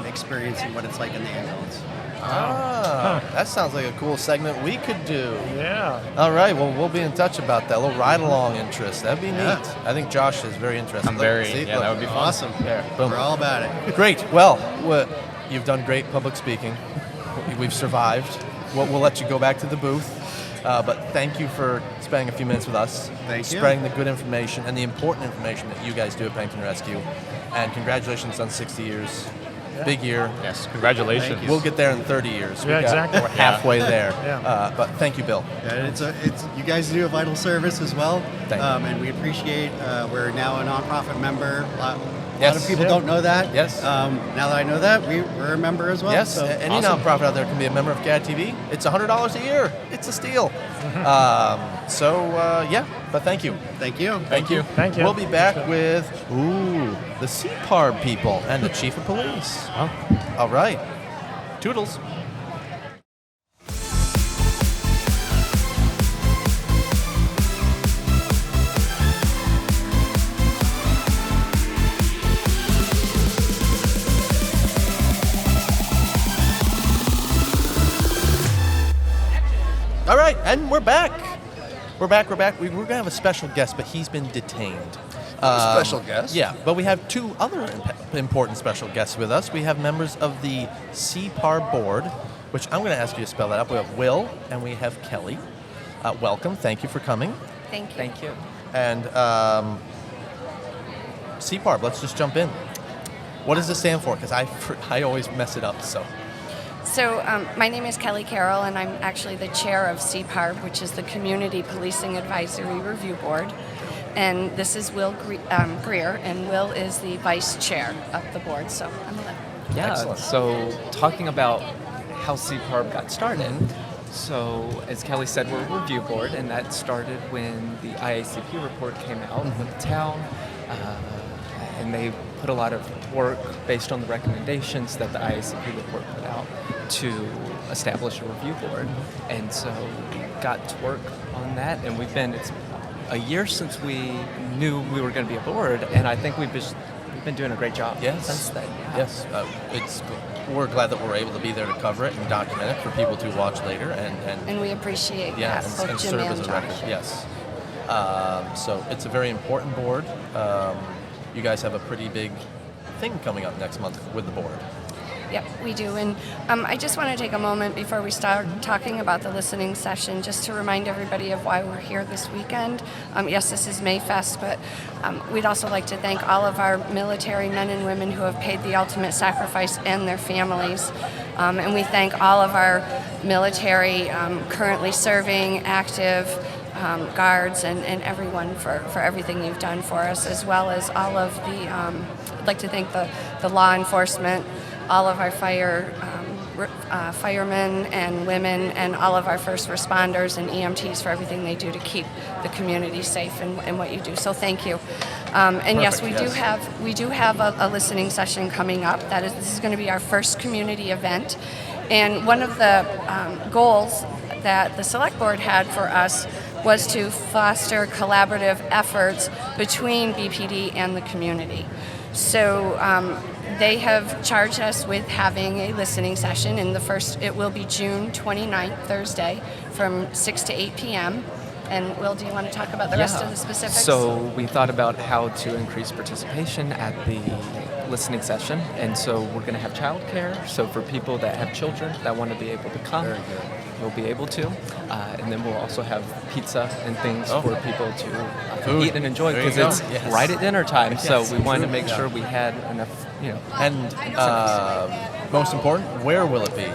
experiencing what it's like in the ambulance. That sounds like a cool segment we could do. Yeah. All right, well, we'll be in touch about that. A little ride-along interest. That'd be neat. I think Josh is very interested. That would be fun. Awesome. Boom. We're all about it. Great. Well, you've done great public speaking. We've survived. We'll let you go back to the booth. But thank you for spending a few minutes with us. Thank you. Spreading the good information and the important information that you guys do at Bennington Rescue. And congratulations on 60 years. Big year. Yes, congratulations. We'll get there in 30 years. Yeah, exactly. We're halfway there. Yeah. But thank you, Bill. Yeah, it's you guys do a vital service as well, Thank you. and we appreciate. We're now a nonprofit member. A lot Yes. of people don't know that. Yes. Now that I know that, we're a member as well. Yes, So. any awesome. nonprofit out there can be a member of CAD TV. It's $100 a year. It's a steal. But thank you. Thank you. Thank you. Thank you. We'll be back with the CPARB people and the chief of police. All right. Toodles. All right, and we're back. We're back. We were going to have a special guest, but he's been detained. Special guest? Yeah, but we have two other important special guests with us. We have members of the CPAR board, which I'm going to ask you to spell that out. We have Will and we have Kelly. Welcome. Thank you for coming. Thank you. Thank you. And CPARB, let's just jump in. What does it stand for? Because I always mess it up. So So my name is Kelly Carroll, and I'm actually the chair of CPARB, which is the Community Policing Advisory Review Board. And this is Will Greer, and Will is the vice chair of the board. So I'm going to... Yeah, Excellent. so talking about how CPARB got started. So as Kelly said, we're a review board, and that started when the IACP report came out with the town. And they put a lot of work based on the recommendations that the IACP report put out to establish a review board. And so we got to work on that, and it's a year since we knew we were going to be a board, and I think we've been doing a great job since then. Yeah. Yes, we're glad that we're able to be there to cover it and document it for people to watch later, and we appreciate that, and both Jim serve and as a Josh. record. Yes. So it's a very important board. You guys have a pretty big thing coming up next month with the board. Yep, we do. And I just want to take a moment before we start talking about the listening session just to remind everybody of why we're here this weekend. Yes, this is Mayfest, but we'd also like to thank all of our military men and women who have paid the ultimate sacrifice and their families. And we thank all of our military currently serving, active, guards, and everyone for everything you've done for us, as well as all of the, I'd like to thank the law enforcement, all of our firemen and women, and all of our first responders and EMTs for everything they do to keep the community safe and what you do. So thank you. And yes, we do have a listening session coming up. This is going to be our first community event, and one of the goals that the select board had for us was to foster collaborative efforts between BPD and the community. So they have charged us with having a listening session, and it will be June 29th, Thursday, from 6 to 8 p.m. And Will, do you want to talk about the rest of the specifics? So we thought about how to increase participation at the listening session, and so we're going to have childcare. So for people that have children that want to be able to come, we'll be able to. And then we'll also have pizza and things for people to eat and enjoy, because it's right at dinner time. So we wanted to make sure we had enough, And most important, where will it be?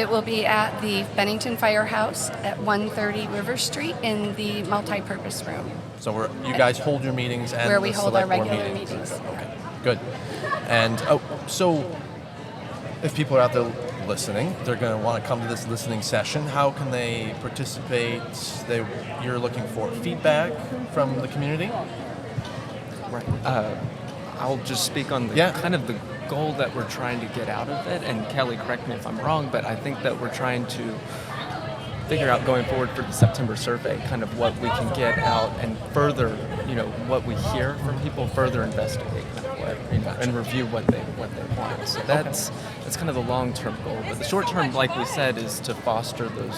It will be at the Bennington Firehouse at 130 River Street in the multi-purpose room. So you guys hold your meetings and where we the hold our select board regular meetings. Okay, good. And so if people are out there listening, they're going to want to come to this listening session. How can they participate? You're looking for feedback from the community? Right. I'll just speak on kind of the goal that we're trying to get out of it. And Kelly, correct me if I'm wrong, but I think that we're trying to figure out going forward for the September survey, kind of what we can get out and further, what we hear from people, further investigate kind of what, and review what they want. So that's kind of the long-term goal. But the short-term, like we said, is to foster the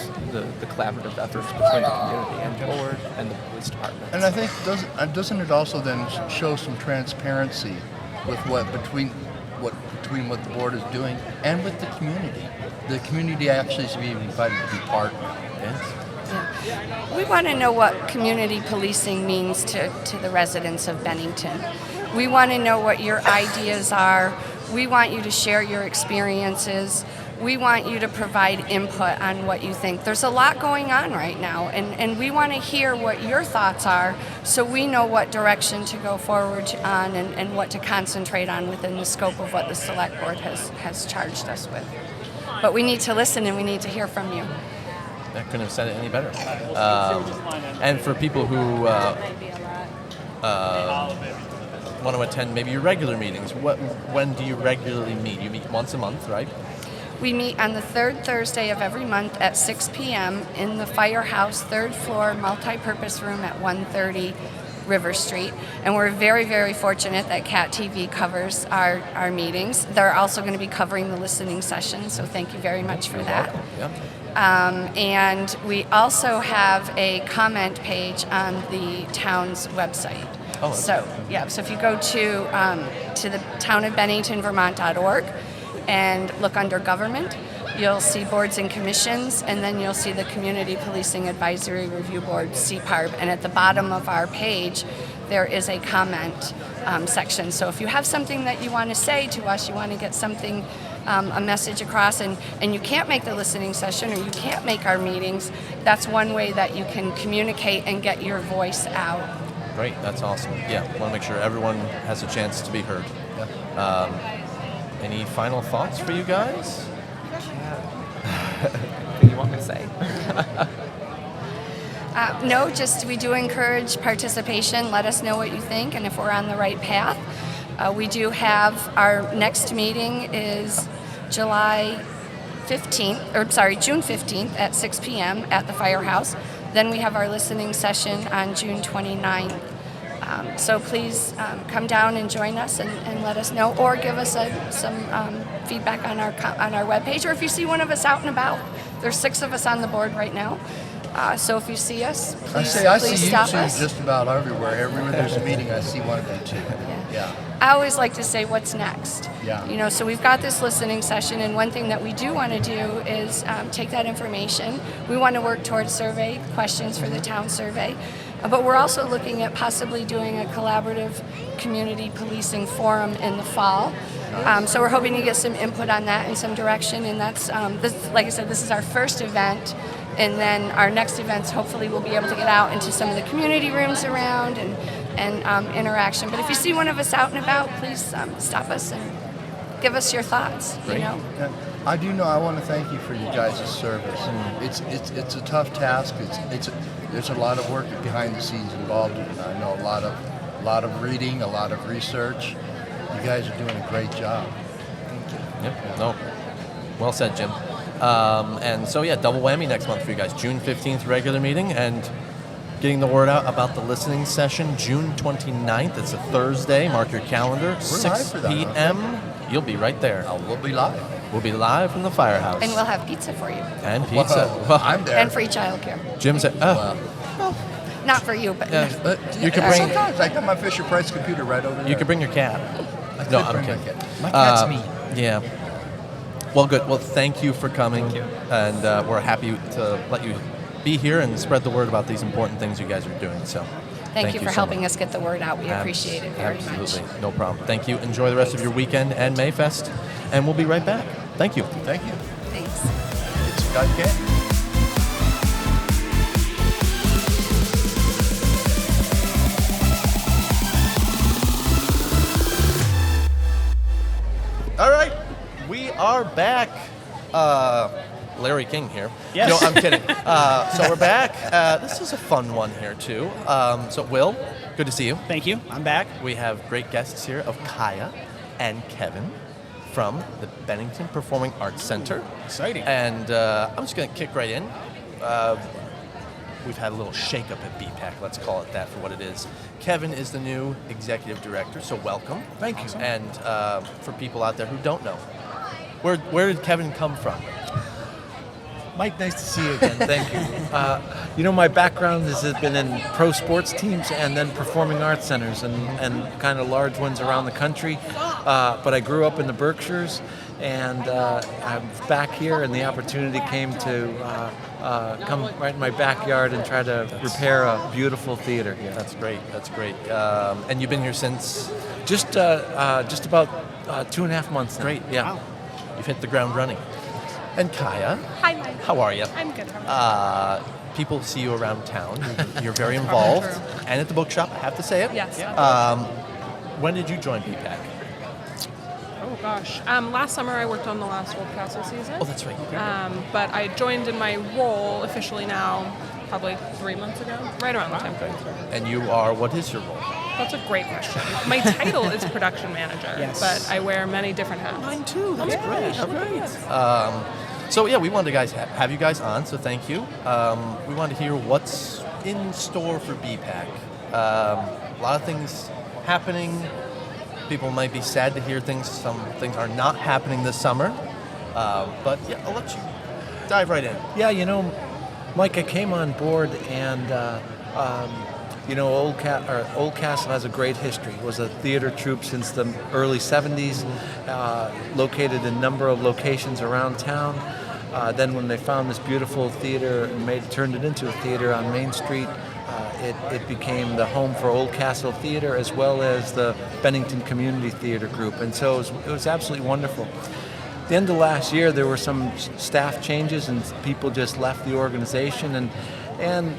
collaborative efforts between the community and the board and the police department. And I think doesn't it also then show some transparency with between what the board is doing and with the community? The community actually is being invited to be part of it. Yeah. We want to know what community policing means to the residents of Bennington. We want to know what your ideas are. We want you to share your experiences. We want you to provide input on what you think. There's a lot going on right now, and we want to hear what your thoughts are so we know what direction to go forward on and what to concentrate on within the scope of what the select board has charged us with. But we need to listen and we need to hear from you. I couldn't have said it any better. And for people who want to attend maybe your regular meetings, when do you regularly meet? You meet once a month, right? We meet on the third Thursday of every month at 6 p.m. in the Firehouse, third floor, multi-purpose room at 130 River Street. And we're very, very fortunate that CAT TV covers our meetings. They're also going to be covering the listening session, so thank you very much for that. And we also have a comment page on the town's website. So if you go to the townofbenningtonvermont.org and look under government, you'll see boards and commissions, and then you'll see the Community Policing Advisory Review Board, CPARB. And at the bottom of our page, there is a comment section. So if you have something that you want to say to us, you want to get something a message across and you can't make the listening session or you can't make our meetings, that's one way that you can communicate and get your voice out. Great, that's awesome. Yeah, want to make sure everyone has a chance to be heard. Any final thoughts for you guys? What do you want me to say? No, just we do encourage participation. Let us know what you think and if we're on the right path. We do have our next meeting is June 15th at 6 p.m. at the Firehouse. Then we have our listening session on June 29th. So please come down and join us and let us know, or give us some feedback on our webpage, or if you see one of us out and about. There's 6 of us on the board right now. So if you see us, please I see stop you two us. just about everywhere. Everywhere there's a meeting, I see one of you two. Yeah. I always like to say what's next. Yeah. So we've got this listening session, and one thing that we do want to do is take that information. We want to work towards survey questions for the town survey, but we're also looking at possibly doing a collaborative community policing forum in the fall. So we're hoping to get some input on that and some direction, and that's, like I said, this is our first event. And then our next events, hopefully we'll be able to get out into some of the community rooms around and interaction. But if you see one of us out and about, please stop us and give us your thoughts. Yeah, I do know. I want to thank you for you guys' service. It's a tough task. There's a lot of work behind the scenes involved in it. I know a lot of reading, a lot of research. You guys are doing a great job. Thank you. Yep. No. Well said, Jim. And so, double whammy next month for you guys. June 15th, regular meeting, and getting the word out about the listening session, June 29th. It's a Thursday. Mark your calendar. We're 6 live for that, p.m. You'll be right there. We'll be live. We'll be live from the Firehouse. And we'll have pizza for you. And pizza. Well, I'm there. And free childcare. Jim said, Not for you, but you could bring. Sometimes I got my Fisher Price computer right over there. You could bring your cat. I No, could I'm bring kidding. my cat. My cat's me. Yeah. Well, good. Well, thank you for coming. Thank you. And we're happy to let you be here and spread the word about these important things you guys are doing. So, thank you for so helping much. us get the word out. We appreciate it very much. Absolutely. No problem. Thank you. Enjoy the rest of your weekend and Mayfest. And we'll be right back. Thank you. Thank you. Thanks. It's got candy. All right. We are back. Larry King here. Yes. No, I'm kidding. So we're back. This is a fun one here, too. So, Will, good to see you. Thank you. I'm back. We have great guests here of Kaya and Kevin from the Bennington Performing Arts Center. Exciting. And I'm just going to kick right in. We've had a little shakeup at BPAC, let's call it that for what it is. Kevin is the new executive director, so welcome. Thank you. And for people out there who don't know, where did Kevin come from? Mike, nice to see you again. Thank you. My background has been in pro sports teams and then performing arts centers and kind of large ones around the country. But I grew up in the Berkshires, and I'm back here, and the opportunity came to come right in my backyard and try to repair a beautiful theater here. That's great. That's great. And you've been here since? Just about 2.5 months now. Great. Yeah. Wow. You've hit the ground running. And Kaya. Hi, Mike. How are you? I'm good. How are you? People see you around town. You're very involved. And at the bookshop, I have to say it. Yes. When did you join BPAC? Oh, gosh. Last summer I worked on the last Old Castle season. Oh, that's right. But I joined in my role officially now probably 3 months ago, right around the time. Okay. And you are, what is your role? That's a great question. My title is production manager, but I wear many different hats. Mine too. That's great. All right. So we wanted to have you guys on, so thank you. We wanted to hear what's in store for BPAC. A lot of things happening. People might be sad to hear things. Some things are not happening this summer. But I'll let you dive right in. Yeah, Mike, I came on board and Old Castle has a great history. It was a theater troupe since the early 70s, located in a number of locations around town. Then when they found this beautiful theater and turned it into a theater on Main Street, it became the home for Old Castle Theater as well as the Bennington Community Theater Group. And so it was absolutely wonderful. the end of last year, there were some staff changes and people just left the organization and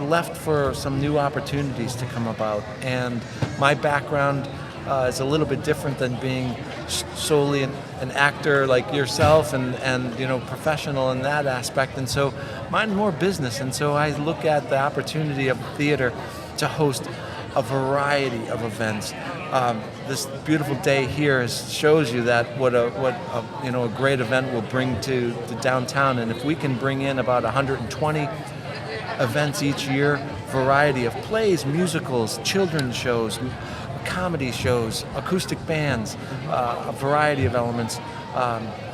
left for some new opportunities to come about. And my background is a little bit different than being solely an actor like yourself and professional in that aspect. And so mine more business. And so I look at the opportunity of theater to host a variety of events. This beautiful day here shows you that what a great event will bring to downtown. And if we can bring in about 120 events each year, variety of plays, musicals, children's shows, comedy shows, acoustic bands, a variety of elements.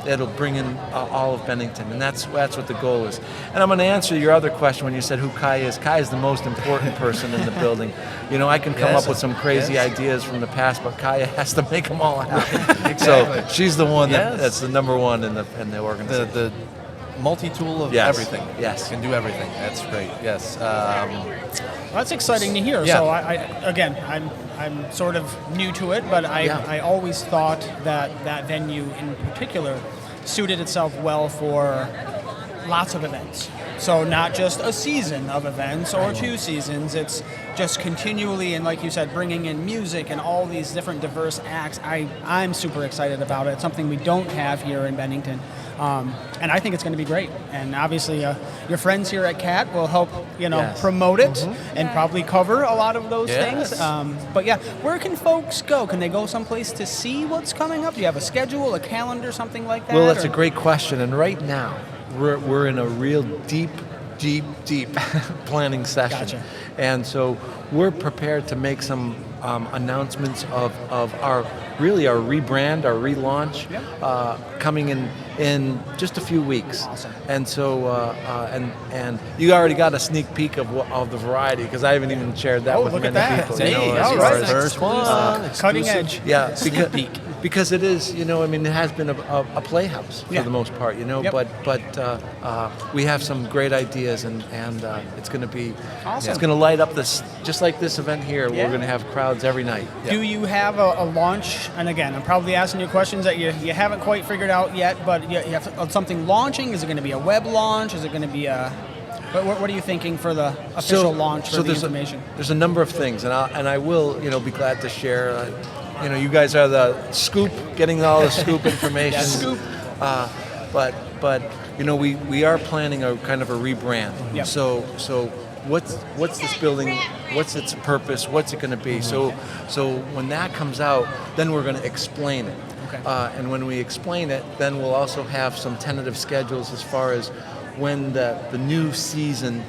It'll bring in all of Bennington, and that's what the goal is. And I'm going to answer your other question when you said who Kai is. Kai is the most important person in the building. I can come up with some crazy ideas from the past, but Kaya has to make them all happen. Exactly. So she's the one that's the number one in the organization. The multi-tool of everything. Yes. Can do everything. That's great. Yes. Well, that's exciting to hear. Yeah. So I'm sort of new to it, but I always thought that venue in particular suited itself well for lots of events. So not just a season of events or 2 seasons. It's just continually, and like you said, bringing in music and all these different diverse acts. I'm super excited about it. It's something we don't have here in Bennington. And I think it's going to be great. And obviously, your friends here at CAT will help, promote it and probably cover a lot of those things. But yeah, where can folks go? Can they go someplace to see what's coming up? Do you have a schedule, a calendar, something like that? Well, that's a great question. And right now, we're in a real deep planning session. Gotcha. And so we're prepared to make some announcements of our rebrand, our relaunch, coming in just a few weeks. Awesome. And so and you already got a sneak peek of the variety because I haven't even shared that with look many at that. people. Hey, as all far right. as- First one. Cutting edge. Yeah, because it is, it has been a playhouse for the most part, Yep. but we have some great ideas and it's going to be Awesome. It's going to light up this, just like this event here. Yeah. We're going to have crowds every night. Do you have a launch? And again, I'm probably asking you questions that you haven't quite figured out yet, but you have something launching? Is it going to be a web launch? Is it going to be a... What are you thinking for the official launch for the information? There's a number of things, and I will be glad to share. You guys are the scoop, getting all the scoop information. Scoop. But we are planning a kind of a rebrand. Yep. So what's this building? What's its purpose? What's it going to be? So when that comes out, then we're going to explain it. Okay. And when we explain it, then we'll also have some tentative schedules as far as when the new season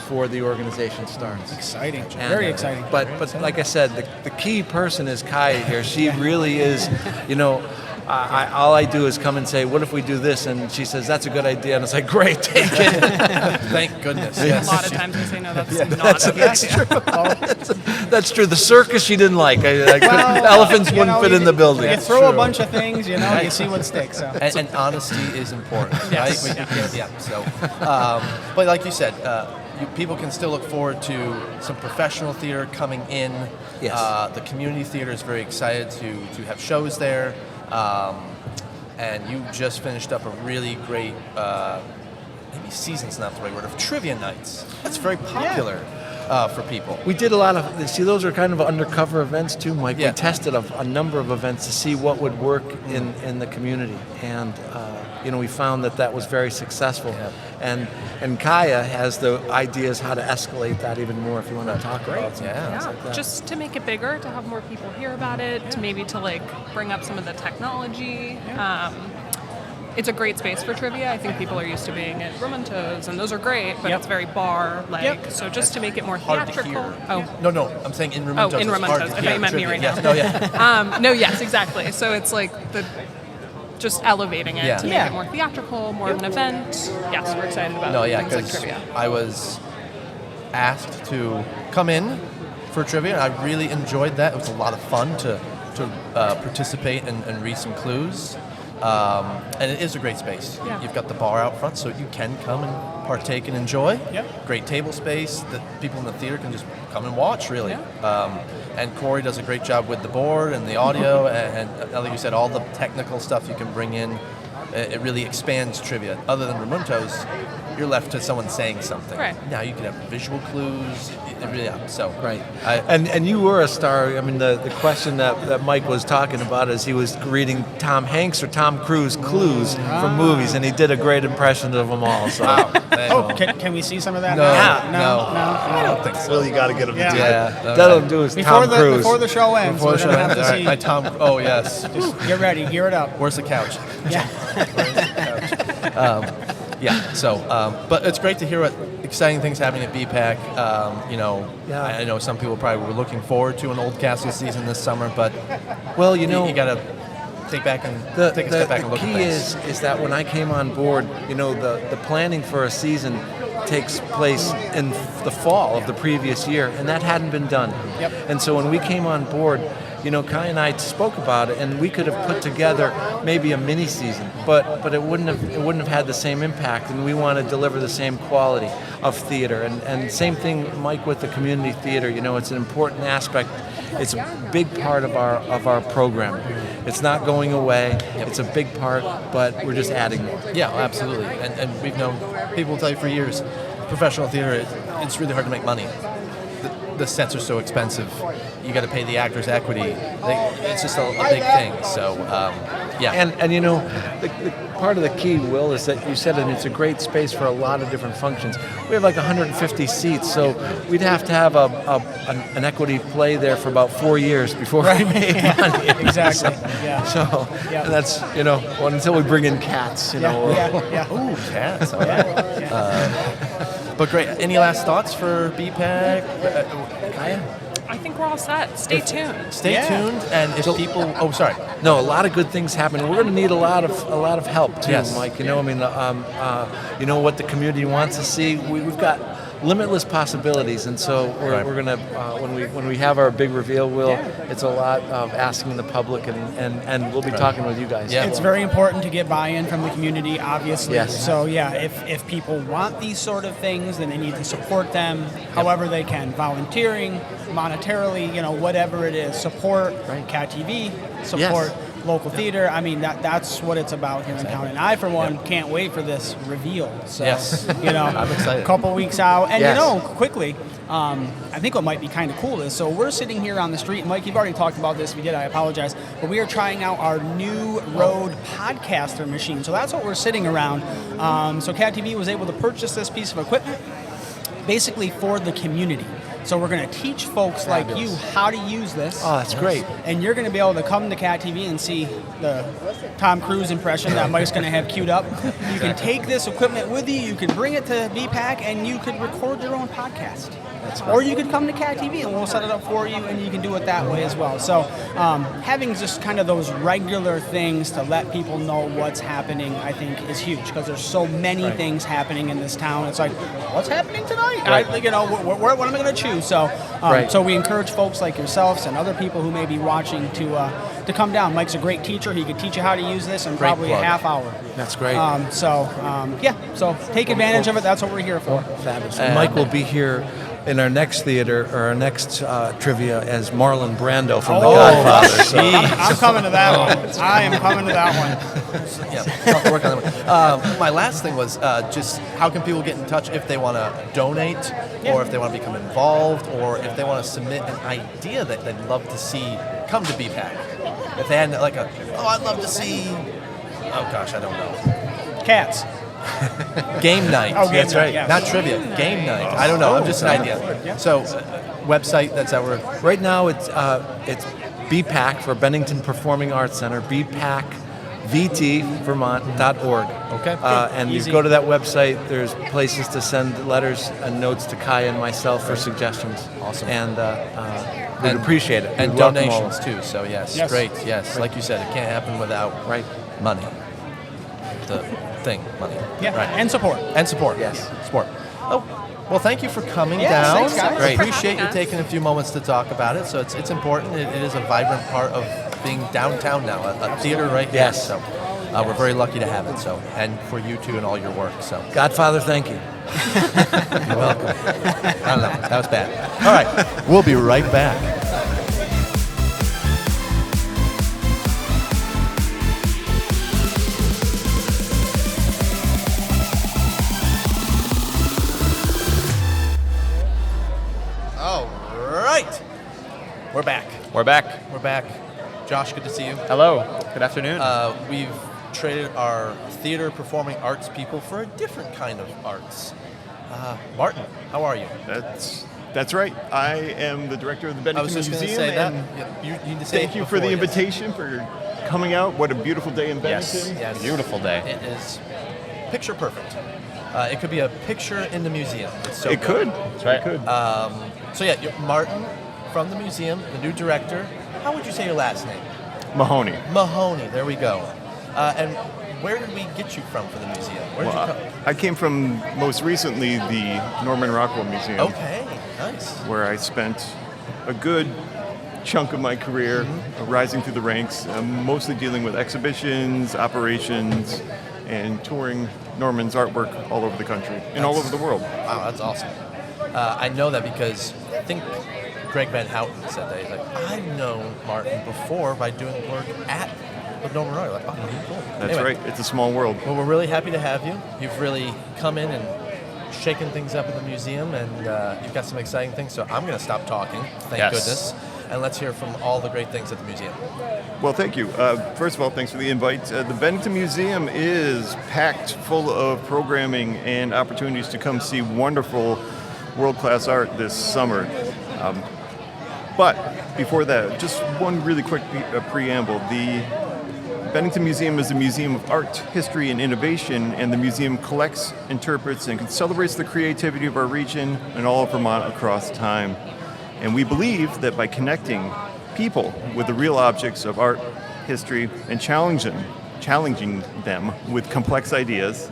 for the organization starts. Exciting. And, Very exciting. But like I said, the key person is Kai here. She really is, all I do is come and say, what if we do this? And she says, that's a good idea. And it's like, great, take it. Thank goodness. A Yes. lot of times I say no, that's not a good idea. That's true. The circus she didn't like. Elephants wouldn't fit in the building. You throw a bunch of things, you see what sticks. So. And honesty is important, Yes. right? So, but like you said, people can still look forward to some professional theater coming in. Yes. The community theater is very excited to have shows there. And you just finished up a really great, maybe season's not the right word, of trivia nights. That's very popular for people. We did a lot of, those are kind of undercover events too, Mike. Yeah. We tested a number of events to see what would work in the community. And, we found that was very successful. Yeah. And Kaya has the ideas how to escalate that even more if you want to talk about some things like that. Just to make it bigger, to have more people hear about it, to maybe to bring up some of the technology. It's a great space for trivia. I think people are used to being at Romantos, and those are great, but it's very bar-like. Yep. So just to make it more Hard to theatrical. hear. Oh. No, I'm saying in Ramontos. Oh, in it's hard Romantos. to I thought hear you meant me trivia. right Yes. now. No, yeah. No, yes, exactly. So it's just elevating it to make Yeah. it more theatrical, more of an event. Yes, we're excited about things like because trivia. I was asked to come in for trivia. I really enjoyed that. It was a lot of fun to participate and read some clues. And it is a great space. Yeah. You've got the bar out front, so you can come and partake and enjoy. Yep. Great table space that people in the theater can just come and watch, really. Yeah. And Corey does a great job with the board and the audio, and like you said, all the technical stuff you can bring in. It really expands trivia. Other than Ramunto's, you're left to someone saying something. Right. Now you can have visual clues. So Right. And you were a star. I mean, the question that Mike was talking about is he was reading Tom Hanks or Tom Cruise clues from movies, and he did a great impression of them all. So. Oh, can we see some of that No, now? I don't think so. Well, you got to get him Yeah. to do that. Yeah. That'll do is Tom Cruise. Before the show ends, Before the show we're gonna ends, have to all see. right. Tom. Oh yes. Just get ready, gear it up. Where's the couch? Yeah. Yeah. So, but it's great to hear what exciting things happening at BPAC. I know some people probably were looking forward to an Old Castle season this summer, but you got to take a step back and look at The key things. is that when I came on board, the planning for a season takes place in the fall of the previous year, and that hadn't been done. Yep. And so when we came on board, Kai and I spoke about it, and we could have put together maybe a mini season, but it wouldn't have had the same impact, and we want to deliver the same quality of theater. And same thing, Mike, with the community theater. It's an important aspect. It's a big part of our program. It's not going away. It's a big part, but we're just adding more. Yeah, absolutely. And we've known people will tell you for years, professional theater, it's really hard to make money. The sets are so expensive. You got to pay the actors equity. It's just a big thing. So, yeah. And the part of the key, Will, is that you said it's a great space for a lot of different functions. We have like 150 seats, so we'd have to have an equity play there for about 4 years before we made money. Exactly. So and that's until we bring in cats. Yeah. Ooh, cats. All right. But great. Any last thoughts for BPAC? Kaya? I think we're all set. Stay tuned. Stay tuned, and if people, sorry. No, a lot of good things happen. We're going to need a lot of help too, Yes. Mike. What the community wants to see. We've got limitless possibilities, and so we're going to when we have our big reveal, it's a lot of asking the public, and we'll be talking with you guys. Yeah. It's very important to get buy-in from the community, obviously. Yes. So if people want these sort of things, then they need to support them however they can, volunteering, monetarily, whatever it is. Support Cat TV, support local theater. I mean, that's what it's about here in town. And I, for one, can't wait for this reveal. So, I'm excited. A couple weeks out. And, Yes. quickly, I think what might be kind of cool is, so we're sitting here on the street. Mike, you've already talked about this. If you did, I apologize. But we are trying out our new Rode podcaster machine. So that's what we're sitting around. So Cat TV was able to purchase this piece of equipment basically for the community. So we're going to teach folks like you how to use this. Oh, that's great. And you're going to be able to come to Cat TV and see the Tom Cruise impression that Mike's going to have queued up. You can take this equipment with you. You can bring it to BPAC, and you could record your own podcast. Or you could come to Cat TV, and we'll set it up for you, and you can do it that way as well. So having just kind of those regular things to let people know what's happening, I think, is huge, because there's so many things happening in this town. It's like, what's happening tonight? Right. What am I going to choose? So, so we encourage folks like yourselves and other people who may be watching to come down. Mike's a great teacher. He could teach you how to use this in probably a half hour. That's great. So take advantage of it. That's what we're here for. Fabulous. And Mike will be here in our next theater, or our next trivia, as Marlon Brando from The Godfather. So. I'm coming to that one. I am coming to that one. I'll work on that one. My last thing was just how can people get in touch if they want to donate, or if they want to become involved, or if they want to submit an idea that they'd love to see come to BPAC. If they had I'd love to see, I don't know. Cats. Game night. Oh, game that's night, right. yeah. Not trivia. Game night. I don't know. I'm just an idea. So, website. That's how we're. Right now, it's BPAC for Bennington Performing Arts Center. BPACVTvermont.org. Okay. And you go to that website. There's places to send letters and notes to Kaya and myself for suggestions. Awesome. And we'd appreciate it. And We'd welcome all donations of them. too. So yes, great. Yes, like you said, it can't happen without money. The thing, money. Yeah. Right. And support. And support. Yes. Support. Oh, well, thank you for coming Yeah, down. thanks, guys. Great. For Appreciate you having us. taking a few moments to talk about it. So it's important. It is a vibrant part of being downtown now, a theater right here. Yes. So We're very lucky to have it. So, and for you too and all your work. So, Godfather, thank you. you're welcome. I don't know. That was bad. All right, we'll be right back. All right, we're back. We're back. We're back. Josh, good to see you. Hello. Good afternoon. We've traded our theater performing arts people for a different kind of arts. Martin, how are you? That's right. I am the director of the Bennington I was just going to Museum. say that. and You need to say thank it you for the before, yes. invitation, for coming out. What a beautiful day in Bennington. Yes. Beautiful day. It is picture perfect. It could be a picture in the museum. It's so It good. could. That's right. It could. So yeah, Martin from the museum, the new director. How would you say your last name? Mahoney. Mahoney. There we go. And where did we get you from for the museum? Where did you come? I came from, most recently, the Norman Rockwell Museum. Okay, nice. Where I spent a good chunk of my career rising through the ranks, mostly dealing with exhibitions, operations, and touring Norman's artwork all over the country and all over the world. Wow, that's awesome. I know that because I think Greg Van Houten said that. He's like, I've known Martin before by doing work at the Norman Rockwell. Like, oh, cool. That's Anyway, right. It's a small world. Well, we're really happy to have you. You've really come in and shaken things up in the museum, and you've got some exciting things. So I'm going to stop talking, thank Yes. goodness, and let's hear from all the great things at the museum. Well, thank you. First of all, thanks for the invite. The Bennington Museum is packed full of programming and opportunities to come see wonderful world-class art this summer. But before that, just one really quick preamble. The Bennington Museum is a museum of art, history, and innovation, and the museum collects, interprets, and celebrates the creativity of our region and all of Vermont across time. And we believe that by connecting people with the real objects of art, history, and challenging them with complex ideas,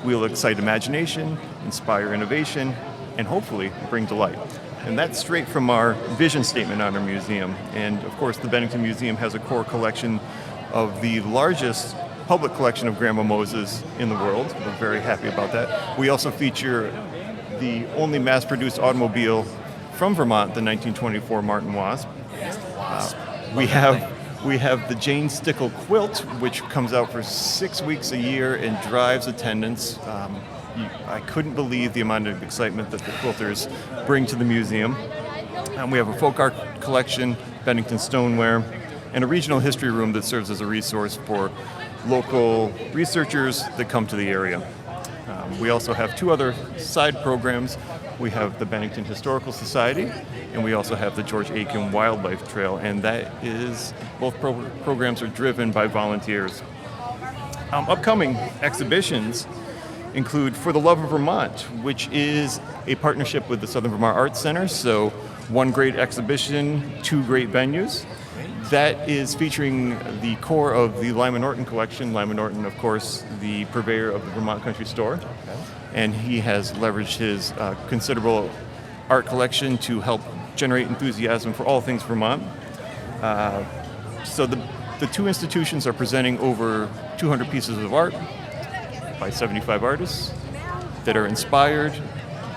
we'll excite imagination, inspire innovation, and hopefully bring delight. And that's straight from our vision statement on our museum. And of course, the Bennington Museum has a core collection of the largest public collection of Grandma Moses in the world. We're very happy about that. We also feature the only mass-produced automobile from Vermont, the 1924 Martin Wasp. We have the Jane Stickle quilt, which comes out for 6 weeks a year and drives attendance. I couldn't believe the amount of excitement that the quilters bring to the museum. We have a folk art collection, Bennington stoneware, and a regional history room that serves as a resource for local researchers that come to the area. We also have two other side programs. We have the Bennington Historical Society, and we also have the George Aiken Wildlife Trail, and that is, both programs are driven by volunteers. Upcoming exhibitions include For the Love of Vermont, which is a partnership with the Southern Vermont Arts Center, so one great exhibition, two great venues. That is featuring the core of the Lyman Norton collection. Lyman Norton, of course, the purveyor of the Vermont Country Store. And he has leveraged his considerable art collection to help generate enthusiasm for all things Vermont. So the two institutions are presenting over 200 pieces of art by 75 artists that are inspired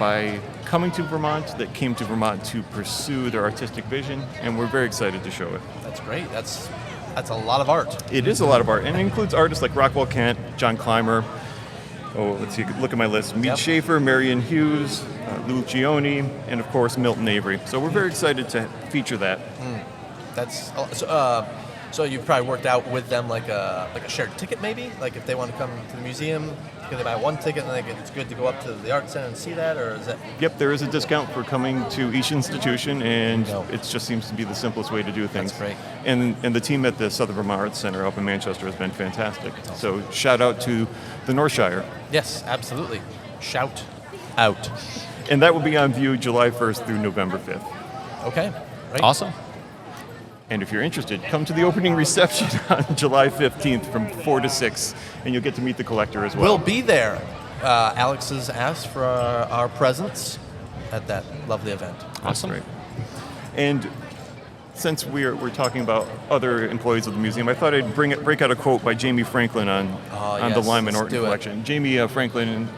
by coming to Vermont, that came to Vermont to pursue their artistic vision, and we're very excited to show it. That's great. That's a lot of art. It is a lot of art, and it includes artists like Rockwell Kent, John Clymer, let's see, look at my list, Mead Schaefer, Marion Hughes, Lou Gioni, and of course Milton Avery. So we're very excited to feature that. That's so you've probably worked out with them like a shared ticket maybe? Like if they want to come to the museum, can they buy one ticket and then it's good to go up to the art center and see that, or is that? Yep, there is a discount for coming to each institution, and it just seems to be the simplest way to do things. That's great. And the team at the Southern Vermont Arts Center up in Manchester has been fantastic. So shout out to the Northshire. Yes, absolutely. Shout out. And that will be on view July 1st through November 5th. Okay, great. Awesome. And if you're interested, come to the opening reception on July 15th from 4 to 6, and you'll get to meet the collector as well. We'll be there. Alex has asked for our presence at that lovely event. Awesome. That's right. And since we're talking about other employees of the museum, I thought I'd break out a quote by Jamie Franklin on the Lyman Norton collection. Jamie Franklin,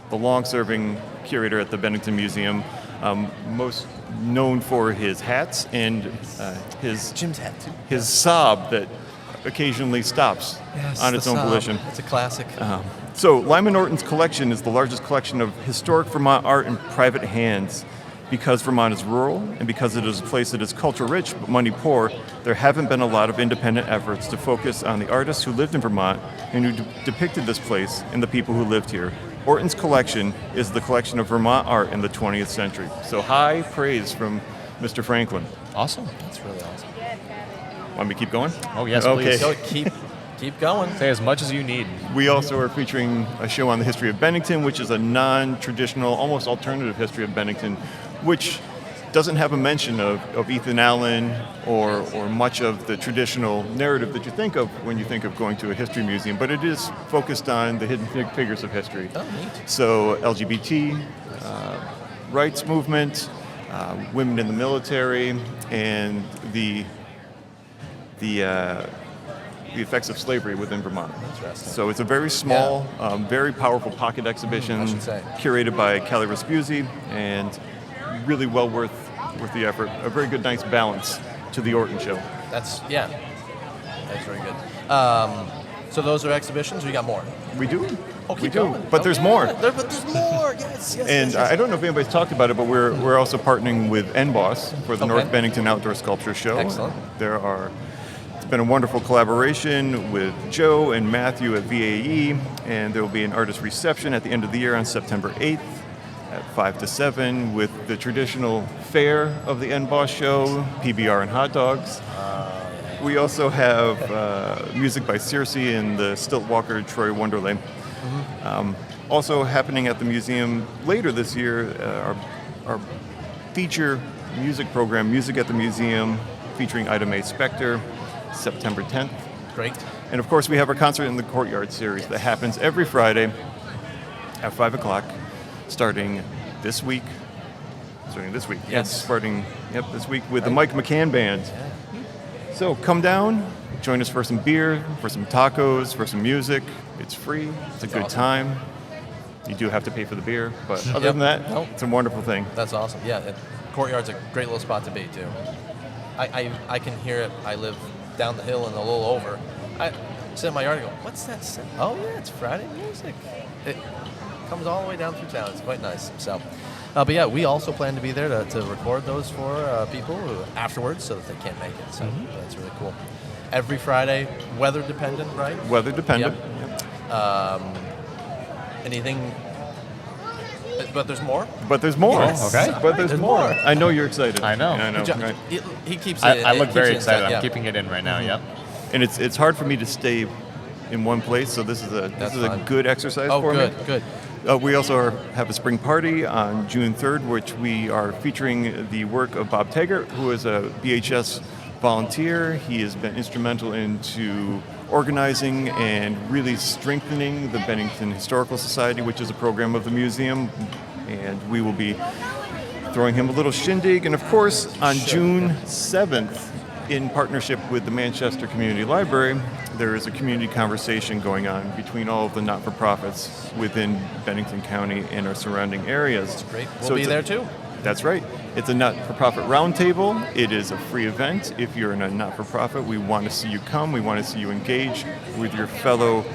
the long-serving curator at the Bennington Museum, most known for his hats and his Jim's hat too. His Saab that occasionally stops on its own volition. It's a classic. So Lyman Norton's collection is the largest collection of historic Vermont art in private hands. Because Vermont is rural and because it is a place that is culture rich but money poor, there haven't been a lot of independent efforts to focus on the artists who lived in Vermont and who depicted this place and the people who lived here. Orton's collection is the collection of Vermont art in the 20th century. So high praise from Mr. Franklin. Awesome. That's really awesome. Want me to keep going? Oh, yes, okay. please. Keep going. Say as much as you need. We also are featuring a show on the history of Bennington, which is a non-traditional, almost alternative history of Bennington, which doesn't have a mention of Ethan Allen or much of the traditional narrative that you think of when you think of going to a history museum, but it is focused on the hidden figures of history. Oh, neat. So LGBT, rights movement, women in the military, and the effects of slavery within Vermont. Interesting. So it's a very small, very powerful pocket exhibition curated by Callie Respuzzi, and really well worth the effort. A very good, nice balance to the Orton show. That's very good. So those are exhibitions, or you got more? We do. Oh, keep we do. going. But there's more. But there's more. Yes. And I don't know if anybody's talked about it, but we're also partnering with NBOSS for the North Bennington Outdoor Sculpture Show. Excellent. It's been a wonderful collaboration with Joe and Matthew at VAE, and there will be an artist reception at the end of the year on September 8th at 5 to 7 with the traditional fare of the NBOSS show, PBR and hot dogs. We also have music by Circe and the Stiltwalker Troy Wonderland. Also happening at the museum later this year, our feature music program, Music at the Museum, featuring Ida Mae Spector, September 10th. Great. And of course, we have our Concert in the Courtyard series that happens every Friday at 5 o'clock, starting this week. Yes. Starting this week with the Mike McCann Band. So come down, join us for some beer, for some tacos, for some music. It's free. It's a good time. You do have to pay for the beer, but other than that, it's a wonderful thing. That's awesome. Yeah, Courtyard's a great little spot to be, too. I can hear it. I live down the hill and a little over. I sit in my yard and go, what's that sound? Oh, yeah, it's Friday music. It comes all the way down through town. It's quite nice. So, but yeah, we also plan to be there to record those for people afterwards so that they can't make it. So that's really cool. Every Friday, weather dependent, right? Weather dependent. Yep. Anything... But there's more? But there's more. Yes. Okay. But there's more. I know you're excited. I know. Right. He keeps it. I look very excited. Inside, I'm keeping it in right now. Yep. And it's hard for me to stay in one place, so this is a good exercise for me. Oh, good. We also have a spring party on June 3rd, which we are featuring the work of Bob Taggart, who is a BHS volunteer. He has been instrumental into organizing and really strengthening the Bennington Historical Society, which is a program of the museum. And we will be throwing him a little shindig. And of course, on June 7th, in partnership with the Manchester Community Library, there is a community conversation going on between all of the not-for-profits within Bennington County and our surrounding areas. That's great. We'll be there too. That's right. It's a not-for-profit roundtable. It is a free event. If you're in a not-for-profit, we want to see you come. We want to see you engage with your fellow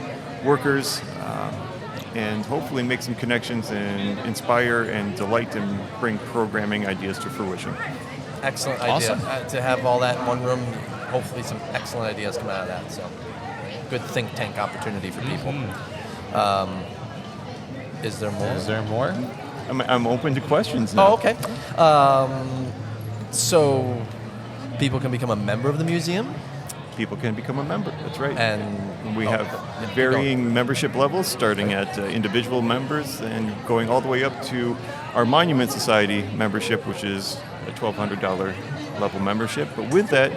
workers and hopefully make some connections and inspire and delight and bring programming ideas to fruition. Excellent idea. To have all that in one room, hopefully some excellent ideas come out of that. So, good think tank opportunity for people. Is there more? Is there more? I'm open to questions now. Oh, okay. So, people can become a member of the museum? People can become a member, that's right. And we have varying membership levels, starting at individual members and going all the way up to our Monument Society membership, which is a $1,200 level membership. But with that,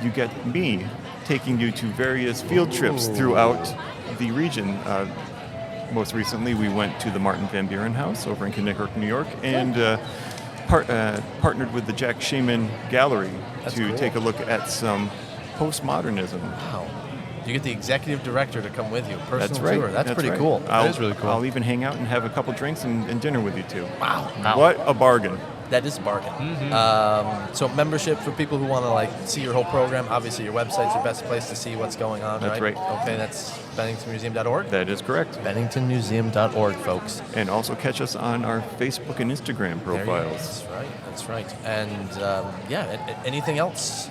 you get me taking you to various field trips throughout the region. Most recently, we went to the Martin Van Buren House over in Connecticut, New York, and partnered with the Jack Sheeman Gallery That's to cool. take a look at some postmodernism. Wow. You get the executive director to come with you. Personal That's right. tour. That's pretty right. cool. That is really cool. I'll even hang out and have a couple drinks and dinner with you too. Wow. What a bargain. That is a bargain. So membership for people who want to like see your whole program. Obviously, your website's the best place to see what's going on. That's right. Okay, that's BenningtonMuseum.org. That is correct. BenningtonMuseum.org, folks. And also catch us on our Facebook and Instagram profiles. That's right. That's right. And anything else?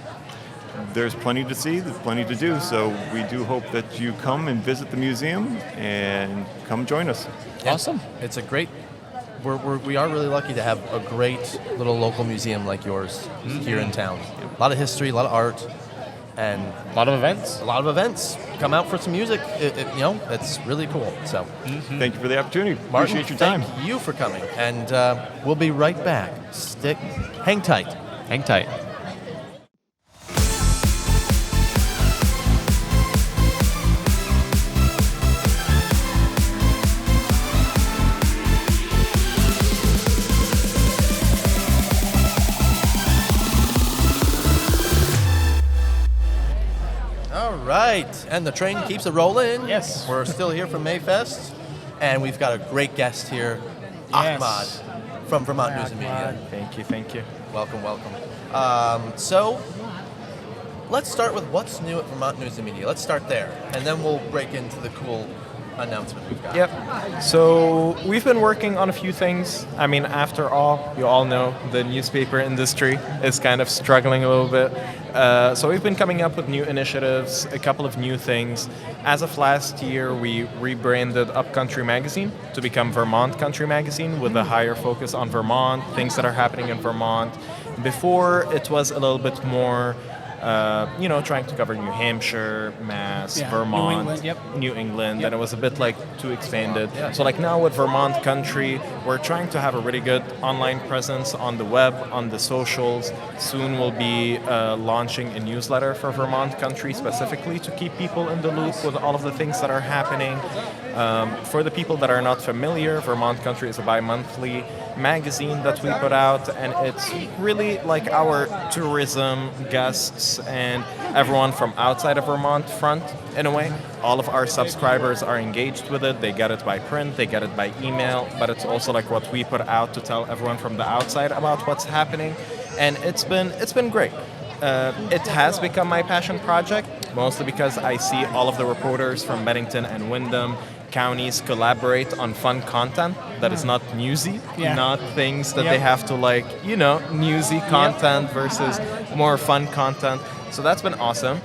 There's plenty to see, there's plenty to do, so we do hope that you come and visit the museum and come join us. Awesome. It's a great. We are really lucky to have a great little local museum like yours here in town. A lot of history, a lot of art, and a lot of events. A lot of events. Come out for some music. It's really cool. So, thank you for the opportunity. Martin, Appreciate your time. Thank you for coming, and we'll be right back. Hang tight. Hang tight. Right, and the train keeps it rolling. Yes. We're still here from Mayfest, and we've got a great guest here, Yes. Ahmad from Vermont News and Media. Thank you. Welcome. So, let's start with what's new at Vermont News and Media. Let's start there, and then we'll break into the cool announcement we've got. Yep. So we've been working on a few things. I mean, after all, you all know the newspaper industry is kind of struggling a little bit. So we've been coming up with new initiatives, a couple of new things. As of last year, we rebranded Upcountry Magazine to become Vermont Country Magazine with a higher focus on Vermont, things that are happening in Vermont. Before, it was a little bit more trying to cover New Hampshire, Mass, Vermont, New England, and it was a bit like too expanded. So like now with Vermont Country, we're trying to have a really good online presence on the web, on the socials. Soon we'll be launching a newsletter for Vermont Country specifically to keep people in the loop with all of the things that are happening. For the people that are not familiar, Vermont Country is a bi-monthly magazine that we put out, and it's really like our tourism guests and everyone from outside of Vermont front in a way. All of our subscribers are engaged with it. They get it by print, they get it by email, but it's also like what we put out to tell everyone from the outside about what's happening, and it's been great. It has become my passion project, mostly because I see all of the reporters from Bennington and Windham counties collaborate on fun content that is not newsy, not things that they have to newsy content versus more fun content. So that's been awesome.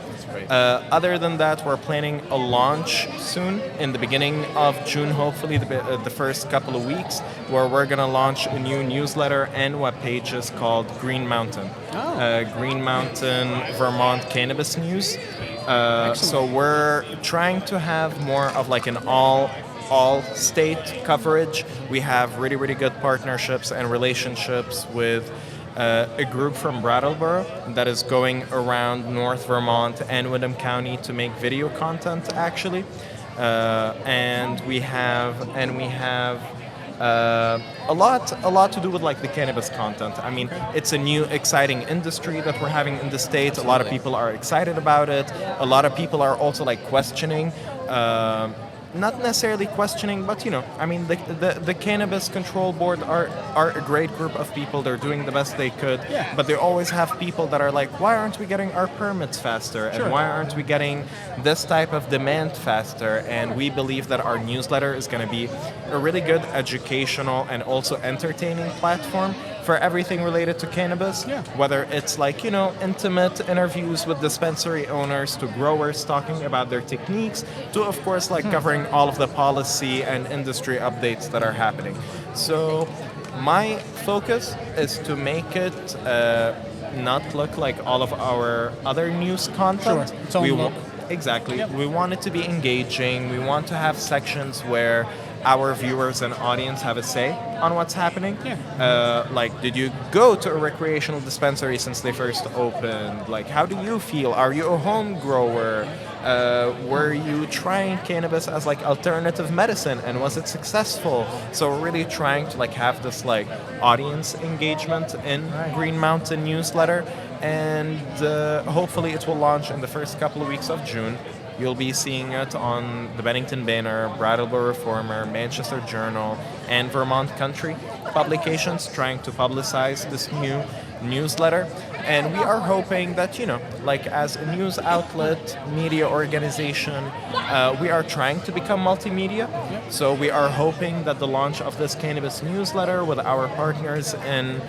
Other than that, we're planning a launch soon in the beginning of June, hopefully the first couple of weeks, where we're going to launch a new newsletter and web pages called Green Mountain. Green Mountain Vermont Cannabis News. So we're trying to have more of like an all-state coverage. We have really, really good partnerships and relationships with a group from Brattleboro that is going around North Vermont and Windham County to make video content, actually. And we have a lot to do with like the cannabis content. I mean, it's a new, exciting industry that we're having in the States. A lot of people are excited about it. A lot of people are also like questioning. Not necessarily questioning, but the Cannabis Control Board are a great group of people. They're doing the best they could, but they always have people that are like, why aren't we getting our permits faster? And why aren't we getting this type of demand faster? And we believe that our newsletter is going to be a really good educational and also entertaining platform for everything related to cannabis, whether it's like, intimate interviews with dispensary owners to growers talking about their techniques to, of course, like covering all of the policy and industry updates that are happening. So my focus is to make it not look like all of our other news content. Its own look. exactly. We want it to be engaging. We want to have sections where our viewers and audience have a say on what's happening. Like, did you go to a recreational dispensary since they first opened? Like, how do you feel? Are you a home grower? Were you trying cannabis as like alternative medicine, and was it successful? So we're really trying to like have this like audience engagement in Green Mountain newsletter, and hopefully it will launch in the first couple of weeks of June. You'll be seeing it on the Bennington Banner, Brattleboro Reformer, Manchester Journal, and Vermont Country publications trying to publicize this new newsletter. And we are hoping that, you know, like as a news outlet, media organization, we are trying to become multimedia. So we are hoping that the launch of this cannabis newsletter with our partners in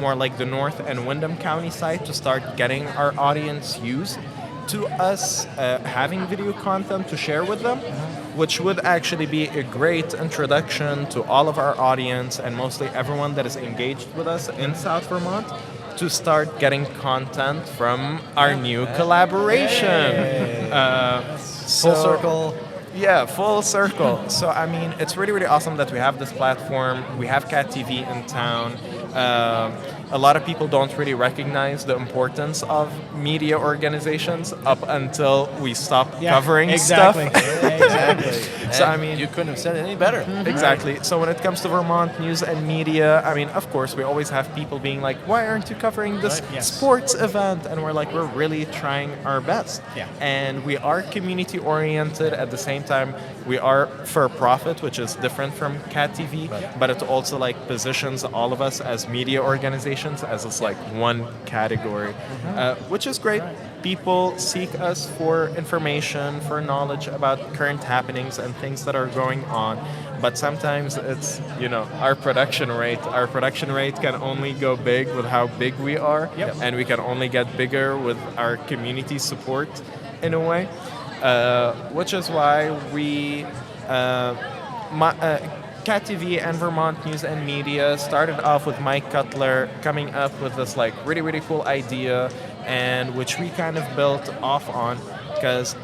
more like the North and Windham County side to start getting our audience used to us having video content to share with them, which would actually be a great introduction to all of our audience and mostly everyone that is engaged with us in South Vermont to start getting content from our new collaboration. Full circle. Yeah, full circle. So, I mean, it's really, really awesome that we have this platform. We have Cat TV in town. A lot of people don't really recognize the importance of media organizations up until we stop covering stuff. Exactly. So, I mean, you couldn't have said it any better. Exactly. So when it comes to Vermont news and media, I mean, of course, we always have people being like, why aren't you covering this sports event? And we're like, we're really trying our best. And we are community oriented. At the same time, we are for profit, which is different from Cat TV, but it also like positions all of us as media organizations as it's like one category, which is great. People seek us for information, for knowledge about current happenings and things that are going on. But sometimes it's, you know, our production rate can only go big with how big we are. And we can only get bigger with our community support in a way, which is why we, Cat TV and Vermont News and Media started off with Mike Cutler coming up with this like really, really cool idea, and which we kind of built off on because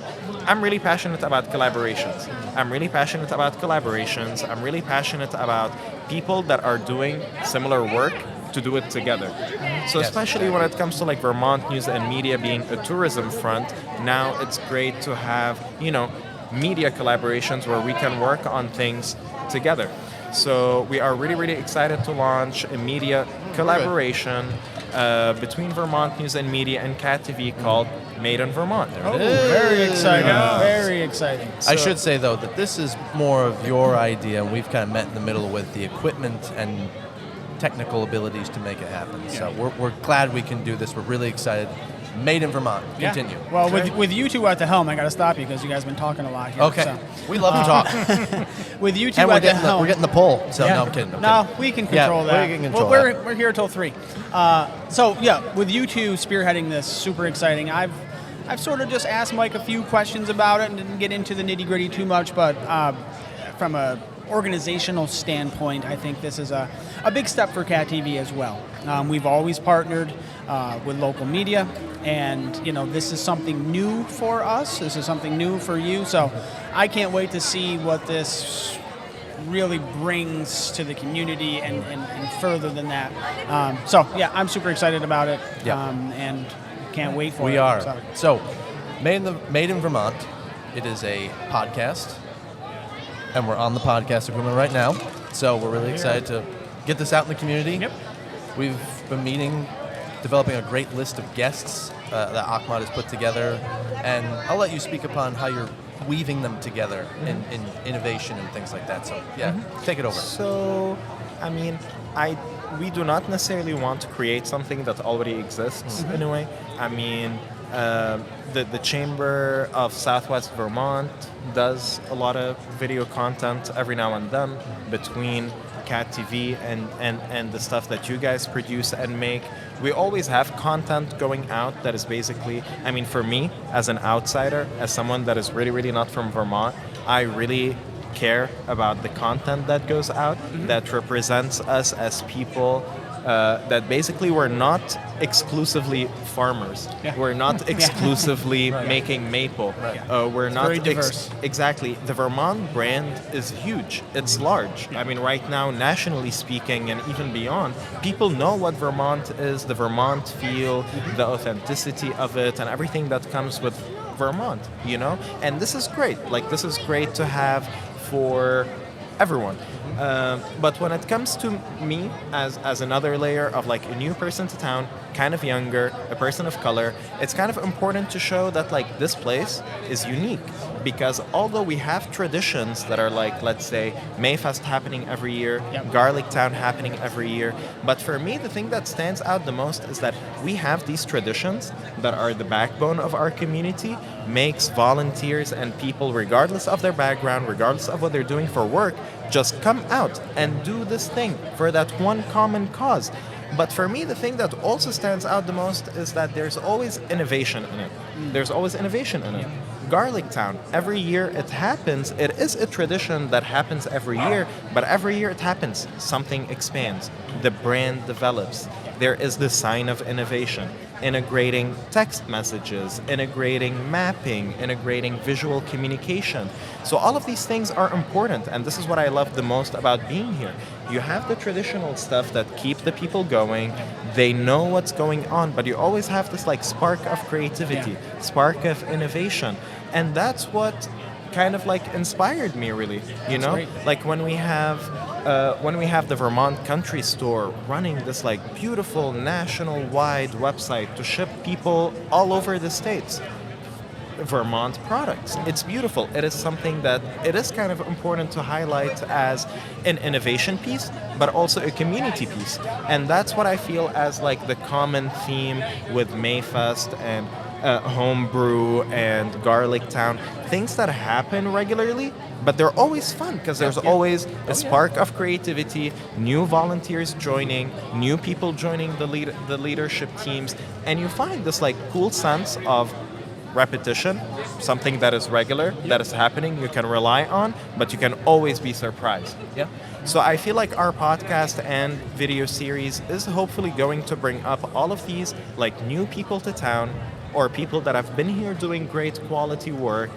I'm really passionate about collaborations. I'm really passionate about people that are doing similar work to do it together. So especially when it comes to like Vermont News and Media being a tourism front, now it's great to have, you know, media collaborations where we can work on things together. So we are really, really excited to launch a media collaboration between Vermont News and Media and Cat TV called Made in Vermont. Very exciting. Very exciting. I should say, though, that this is more of your idea, and we've kind of met in the middle with the equipment and technical abilities to make it happen. So we're glad we can do this. We're really excited. Made in Vermont. Continue. Well, with you two at the helm, I got to stop you because you guys have been talking a lot here. Okay. So. We love to talk. With you two and at the helm. we're getting the poll. So no, I'm kidding. We can control that. We can control that. We're here till 3. With you two spearheading this, super exciting. I've sort of just asked Mike a few questions about it and didn't get into the nitty-gritty too much, but from a organizational standpoint, I think this is a big step for Cat TV as well. We've always partnered with local media, and you know, this is something new for us. This is something new for you. So I can't wait to see what this really brings to the community and further than that. I'm super excited about it, and can't wait for it. We are. So, Made in Vermont, it is a podcast, and we're on the podcast equipment right now. So we're really excited to get this out in the community. We've been developing a great list of guests that Ahmad has put together, and I'll let you speak upon how you're weaving them together in innovation and things like that. So take it over. So, I mean, we do not necessarily want to create something that already exists in a way. I mean, the Chamber of Southwest Vermont does a lot of video content every now and then between Cat TV and the stuff that you guys produce and make. We always have content going out that is basically, I mean, for me, as an outsider, as someone that is really, really not from Vermont, I really care about the content that goes out that represents us as people that basically we're not exclusively farmers. We're not exclusively making maple. We're not very diverse. Exactly. The Vermont brand is huge. It's large. I mean, right now, nationally speaking, and even beyond, people know what Vermont is, the Vermont feel, the authenticity of it, and everything that comes with Vermont, you know? And this is great. Like, this is great to have for everyone. But when it comes to me as another layer of like a new person to town, kind of younger, a person of color, it's kind of important to show that like this place is unique. Because although we have traditions that are like, let's say, Mayfest happening every year, Garlic Town happening every year, but for me, the thing that stands out the most is that we have these traditions that are the backbone of our community, makes volunteers and people, regardless of their background, regardless of what they're doing for work, just come out and do this thing for that one common cause. But for me, the thing that also stands out the most is that there's always innovation in it. There's always innovation in it. Garlic Town, every year it happens. It is a tradition that happens every year, but every year it happens. Something expands. The brand develops. There is the sign of innovation. Integrating text messages, integrating mapping, integrating visual communication. So all of these things are important, and this is what I love the most about being here. You have the traditional stuff that keep the people going. They know what's going on, but you always have this like spark of creativity, spark of innovation. And that's what kind of like inspired me, really. You know, like when we have the Vermont Country Store running this like beautiful national-wide website to ship people all over the states Vermont products. It's beautiful. It is something that it is kind of important to highlight as an innovation piece, but also a community piece. And that's what I feel as like the common theme with Mayfest and Homebrew and Garlic Town. Things that happen regularly, but they're always fun because there's always a spark of creativity, new volunteers joining, new people joining the leadership teams, and you find this like cool sense of repetition, something that is regular, that is happening, you can rely on, but you can always be surprised. So I feel like our podcast and video series is hopefully going to bring up all of these like new people to town, or people that have been here doing great quality work,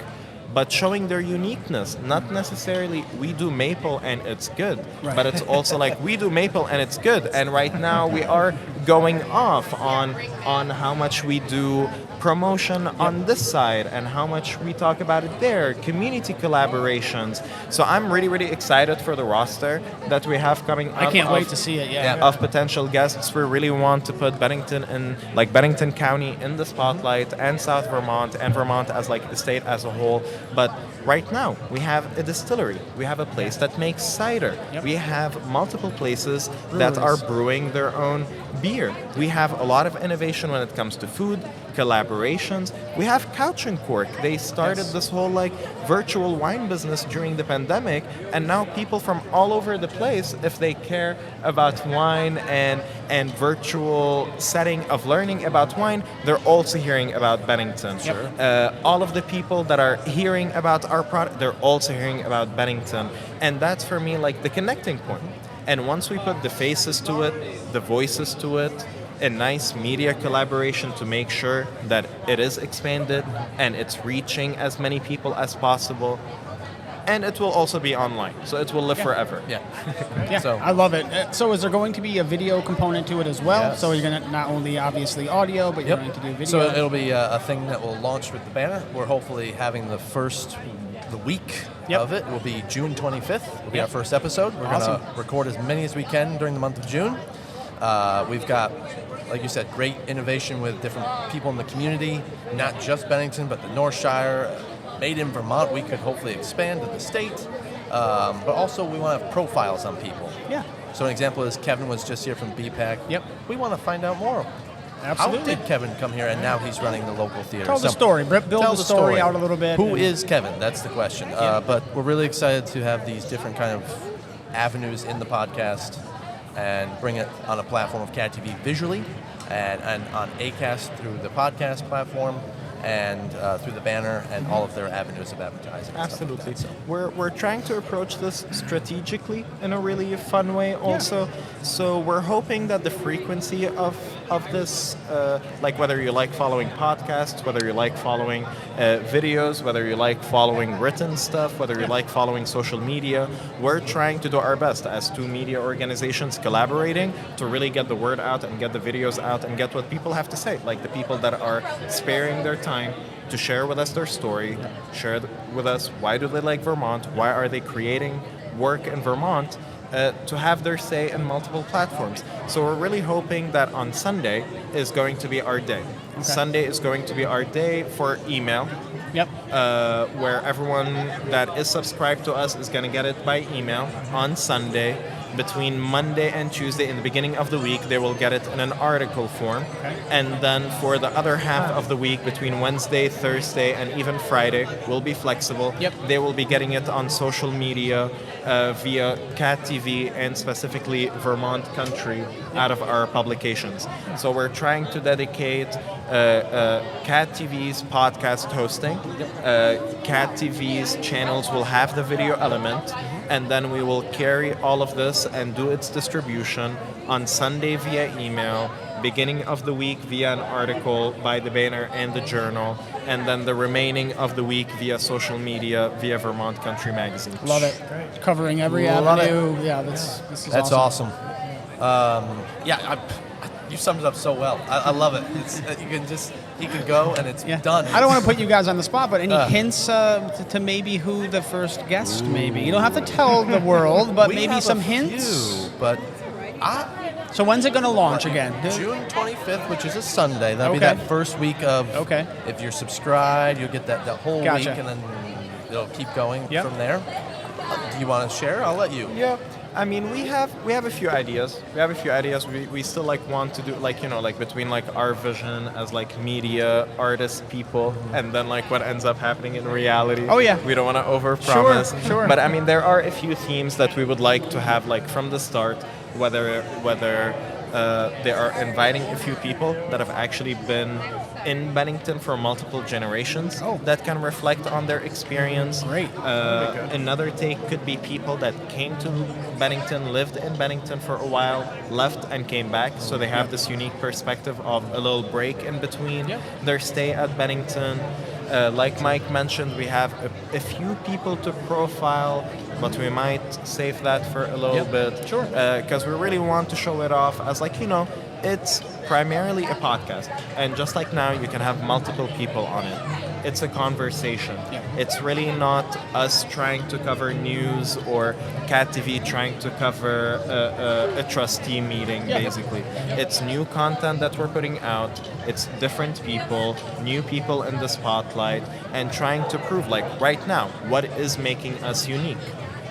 but showing their uniqueness. Not necessarily we do maple and it's good, but it's also like we do maple and it's good. And right now we are going off on how much we do promotion on this side and how much we talk about it there, community collaborations. So I'm really, really excited for the roster that we have coming up. I can't wait to see it, Of potential guests. We really want to put Bennington in, like Bennington County in the spotlight, and South Vermont, and Vermont as like the state as a whole. But right now, we have a distillery. We have a place that makes cider. We have multiple places that are brewing their own beer. We have a lot of innovation when it comes to food, collaborations. We have Couch and Cork. They started this whole like virtual wine business during the pandemic, and now people from all over the place, if they care about wine and virtual setting of learning about wine, they're also hearing about Bennington. All of the people that are hearing about our product, they're also hearing about Bennington. And that's for me like the connecting point. And once we put the faces to it, the voices to it, a nice media collaboration to make sure that it is expanded and it's reaching as many people as possible. And it will also be online, so it will live forever. So I love it. So is there going to be a video component to it as well? So you're going to not only obviously audio, but you're going to do video? So it'll be a thing that will launch with the banner. We're hopefully having the week of it will be June 25th. Will be our first episode. We're going to record as many as we can during the month of June. We've got, like you said, great innovation with different people in the community, not just Bennington, but the North Shire. Made in Vermont, we could hopefully expand to the state. But also we want to have profiles on people. So an example is Kevin was just here from BPAC. We want to find out more. How did Kevin come here and now he's running the local theater? Tell the story. Build the story out a little bit. Who is Kevin? That's the question. But we're really excited to have these different kind of avenues in the podcast and bring it on a platform of CAD TV visually and on Acast through the podcast platform. and through the banner and all of their avenues of advertising. and stuff like Absolutely. that, so. We're trying to approach this strategically in a really fun way also. So we're hoping that the frequency of this, like whether you like following podcasts, whether you like following videos, whether you like following written stuff, whether you like following social media, we're trying to do our best as two media organizations collaborating to really get the word out and get the videos out and get what people have to say, like the people that are sparing their time to share with us their story, share with us why do they like Vermont, why are they creating work in Vermont, to have their say in multiple platforms. So we're really hoping that on Sunday is going to be our day. Okay. Sunday is going to be our day for email. Yep. Where everyone that is subscribed to us is going to get it by email on Sunday. Between Monday and Tuesday in the beginning of the week, they will get it in an article form. Okay. And then for the other half of the week, between Wednesday, Thursday, and even Friday, we'll be flexible. Yep. They will be getting it on social media via Cat TV and specifically Vermont Country out of our publications. So we're trying to dedicate Cat TV's podcast hosting. Cat TV's channels will have the video element, and then we will carry all of this and do its distribution on Sunday via email, beginning of the week via an article by the banner and the journal, and then the remaining of the week via social media via Vermont Country Magazine. Love it. Great. Covering every Love it. avenue. Yeah, this is That's awesome. Yeah, you summed it up so well. I love it. It's, you can go and it's done. I don't want to put you guys on the spot, but any Uh. hints to maybe who the first guest may be? You don't have to tell the world, but We maybe have some a hints. few, but So when's it going to launch again? June 25th, which is a Sunday. That'll be Okay. that first week of. Okay. If you're subscribed, you'll get that whole Gotcha. week, and then it'll keep going Yep. from there. Do you want to share? I'll let you. Yeah, I mean we have a few ideas. We still like want to do like between like our vision as like media artists people and then like what ends up happening in reality. Oh, yeah. We don't want to overpromise. Sure. But I mean there are a few themes that we would like to have like from the start, whether they are inviting a few people that have actually been in Bennington for multiple generations that can reflect on their experience. Great. Another take could be people that came to Bennington, lived in Bennington for a while, left and came back, so they have this unique perspective of a little break in between their stay at Bennington. Like Mike mentioned, we have a few people to profile, but we might save that for a little bit. Sure. Because we really want to show it off as like, it's primarily a podcast. And just like now, you can have multiple people on it. It's a conversation. Yeah. It's really not us trying to cover news or Cat TV trying to cover a trustee meeting, basically. It's new content that we're putting out. It's different people, new people in the spotlight, and trying to prove, like, right now, what is making us unique.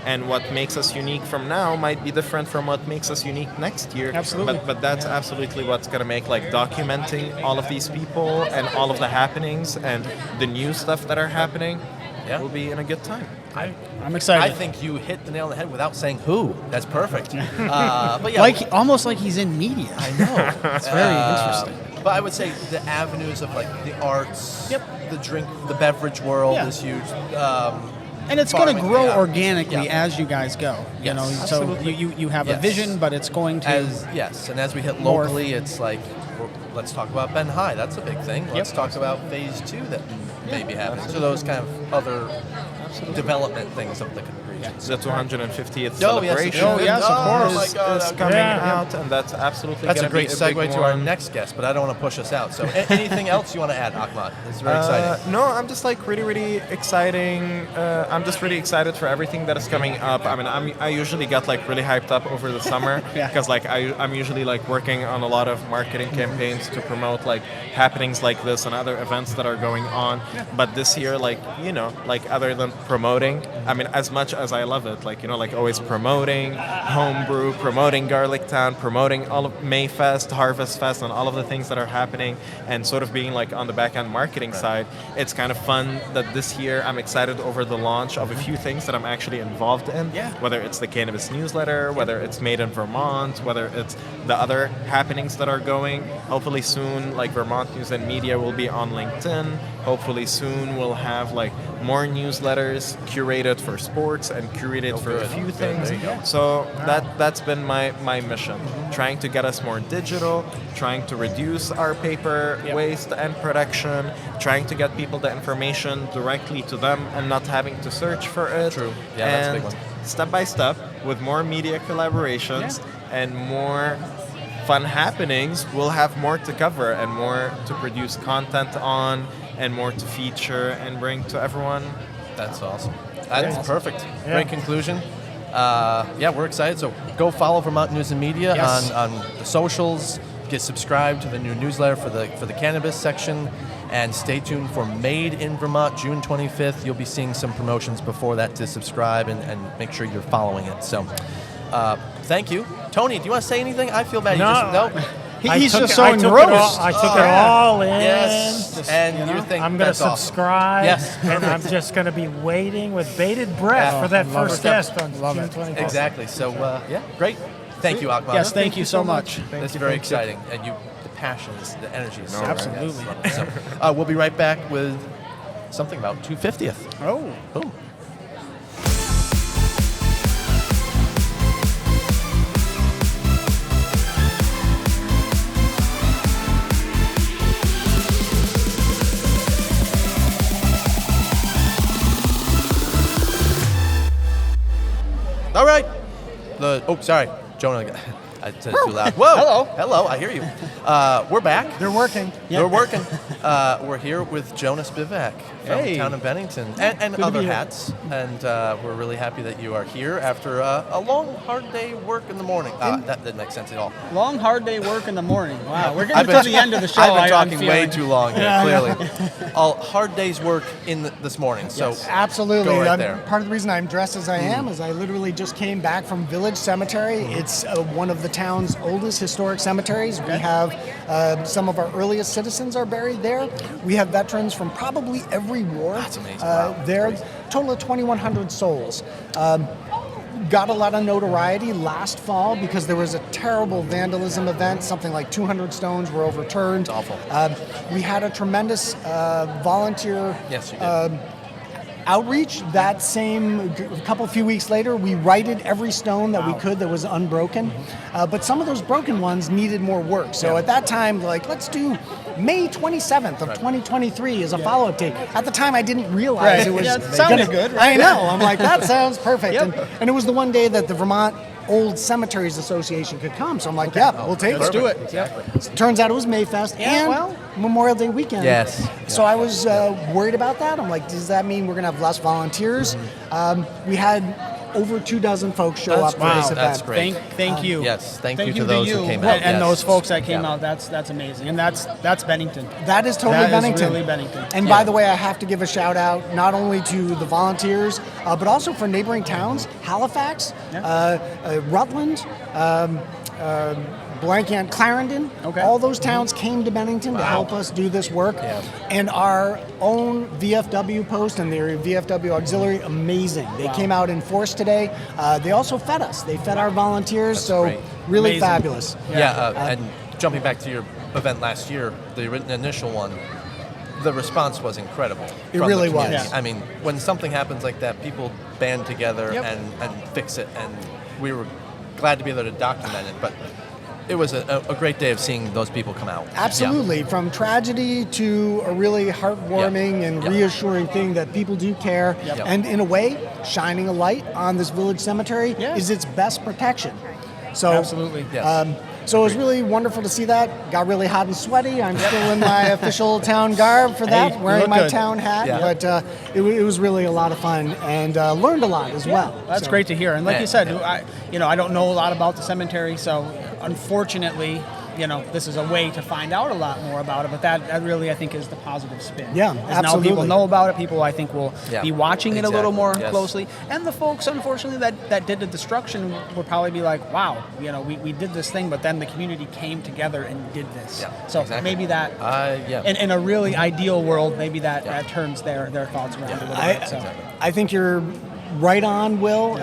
And what makes us unique from now might be different from what makes us unique next year. Absolutely. But that's absolutely what's going to make like documenting all of these people and all of the happenings and the new stuff that are happening will be in a good time. I'm excited. I think you hit the nail on the head without saying who. That's perfect. But yeah, almost like he's in media. I know. It's very interesting. But I would say the avenues of like the arts, the drink, the beverage world is huge. And it's going to farming, grow organically Yeah. as you guys go. You Yes. know, so Absolutely. you have a Yes. vision, but it's going to and as we hit morph. locally, it's like let's talk about Ben High. That's a big thing. Let's talk about Phase 2 that may be happening. So those kind of other development things of the region. The 250th Oh, yes, celebration oh, yes, of course. is coming out, and that's absolutely That's a gonna be great big segue to our one. next guest, but I don't want to push us out. So anything else you want to add, Ahmad? It's very exciting. No, I'm just like really exciting. I'm just really excited for everything that is coming up. I mean, I usually get like really hyped up over the summer because like I'm usually like working on a lot of marketing campaigns to promote like happenings like this and other events that are going on. But this year, like other than promoting, I mean, as much as I love it, like like always promoting homebrew, promoting Garlic Town, promoting all of Mayfest, Harvest Fest, and all of the things that are happening, and sort of being like on the back end marketing side. It's kind of fun that this year I'm excited over the launch of a few things that I'm actually involved in. Whether it's the cannabis newsletter, whether it's Made in Vermont, whether it's the other happenings that are going. Hopefully soon, like Vermont News and Media will be on LinkedIn. Hopefully soon we'll have like more newsletters curated for sports and curated for a few things. There you go. So that's been my mission, trying to get us more digital, trying to reduce our paper waste and production, trying to get people the information directly to them and not having to search for it. True. Yeah, that's a big one. Step by step, with more media collaborations and more fun happenings, we'll have more to cover and more to produce content on and more to feature and bring to everyone. That's awesome. That's perfect. Great conclusion. We're excited. So go follow Vermont News and Media on the socials. Get subscribed to the new newsletter for the cannabis section, and stay tuned for Made in Vermont, June 25th. You'll be seeing some promotions before that to subscribe and make sure you're following it. So, thank you, Tony. Do you want to say anything? I feel bad. No. He's just so engrossed. I took it all in. Yes. Just, And you know, you think I'm going to that's awesome. subscribe. Yes. And I'm just going to be waiting with bated breath for that first guest on June 25th. Exactly. So, great. Thank you, Akmal. Yes, thank you so much. That's very exciting. And the passion, the energy is so Absolutely. great. So, we'll be right back with something about 250th. Oh. Boom. All right. Sorry, Jonah. I said it too loud. Whoa. Hello. I hear you. We're back. They're working. They're working. We're here with Jonas Bivak from the town of Bennington and other hats. And we're really happy that you are here after a long, hard day work in the morning. That didn't make sense at all. Long, hard day work in the morning. Wow, we're getting to the end of the show. I've been I'm talking way feeling. too long here, clearly. A hard day's work this morning. So absolutely. Go right there. Part of the reason I'm dressed as I am is I literally just came back from Village Cemetery. It's one of the town's oldest historic cemeteries. We have some of our earliest citizens are buried there. We have veterans from probably every war. That's amazing. There, total of 2,100 souls. Got a lot of notoriety last fall because there was a terrible vandalism event. Something like 200 stones were overturned. It's awful. We had a tremendous volunteer Yes, you did. outreach. That same few weeks later, we righted every stone that we could that was unbroken. But some of those broken ones needed more work. So at that time, let's do May 27th of 2023 as a follow-up date. At the time, I didn't realize it was sounded good. Right? I know. I'm like, that sounds perfect. And it was the one day that the Vermont Old Cemeteries Association could come. So I'm like, we'll take it. Let's do it. Exactly. Turns out it was Mayfest and Memorial Day weekend. Yes. So I was worried about that. I'm like, does that mean we're going to have less volunteers? We had over 24 folks show up for this event. That's great. Thank you. Yes, thank you to those who came out. And Yes. those folks that came out. That's amazing. And that's Bennington. That is totally That is Bennington. really Bennington. And by the way, I have to give a shout out not only to the volunteers, but also for neighboring towns, Halifax, Rutland, Clarendon. Okay. All those towns came to Bennington to help us do this work. And our own VFW post and their VFW auxiliary, amazing. They came out in force today. They also fed us. They fed our volunteers. Great. Really Amazing. fabulous. And jumping back to your event last year, the initial one, the response was incredible. It from really the community. was. I mean, when something happens like that, people band together and fix it, and we were glad to be able to document it. But it was a great day of seeing those people come out. Absolutely. From tragedy to a really heartwarming and reassuring thing that people do care. And in a way, shining a light on this village cemetery is its best protection. So, absolutely. So it was really wonderful to see that. Got really hot and sweaty. I'm still in my official town garb for that, wearing my town hat. But it was really a lot of fun and learned a lot as well. That's great to hear. And like you said, I don't know a lot about the cemetery, so unfortunately, this is a way to find out a lot more about it. But that really, I think, is the positive spin. Yeah, As now people know about it. People, I think, will be watching it a little more Yes. closely. And the folks, unfortunately, that did the destruction will probably be like, wow, we did this thing, but then the community came together and did this. So maybe that, in a really ideal world, maybe that turns their thoughts around a little bit. So. I think you're right on, Will.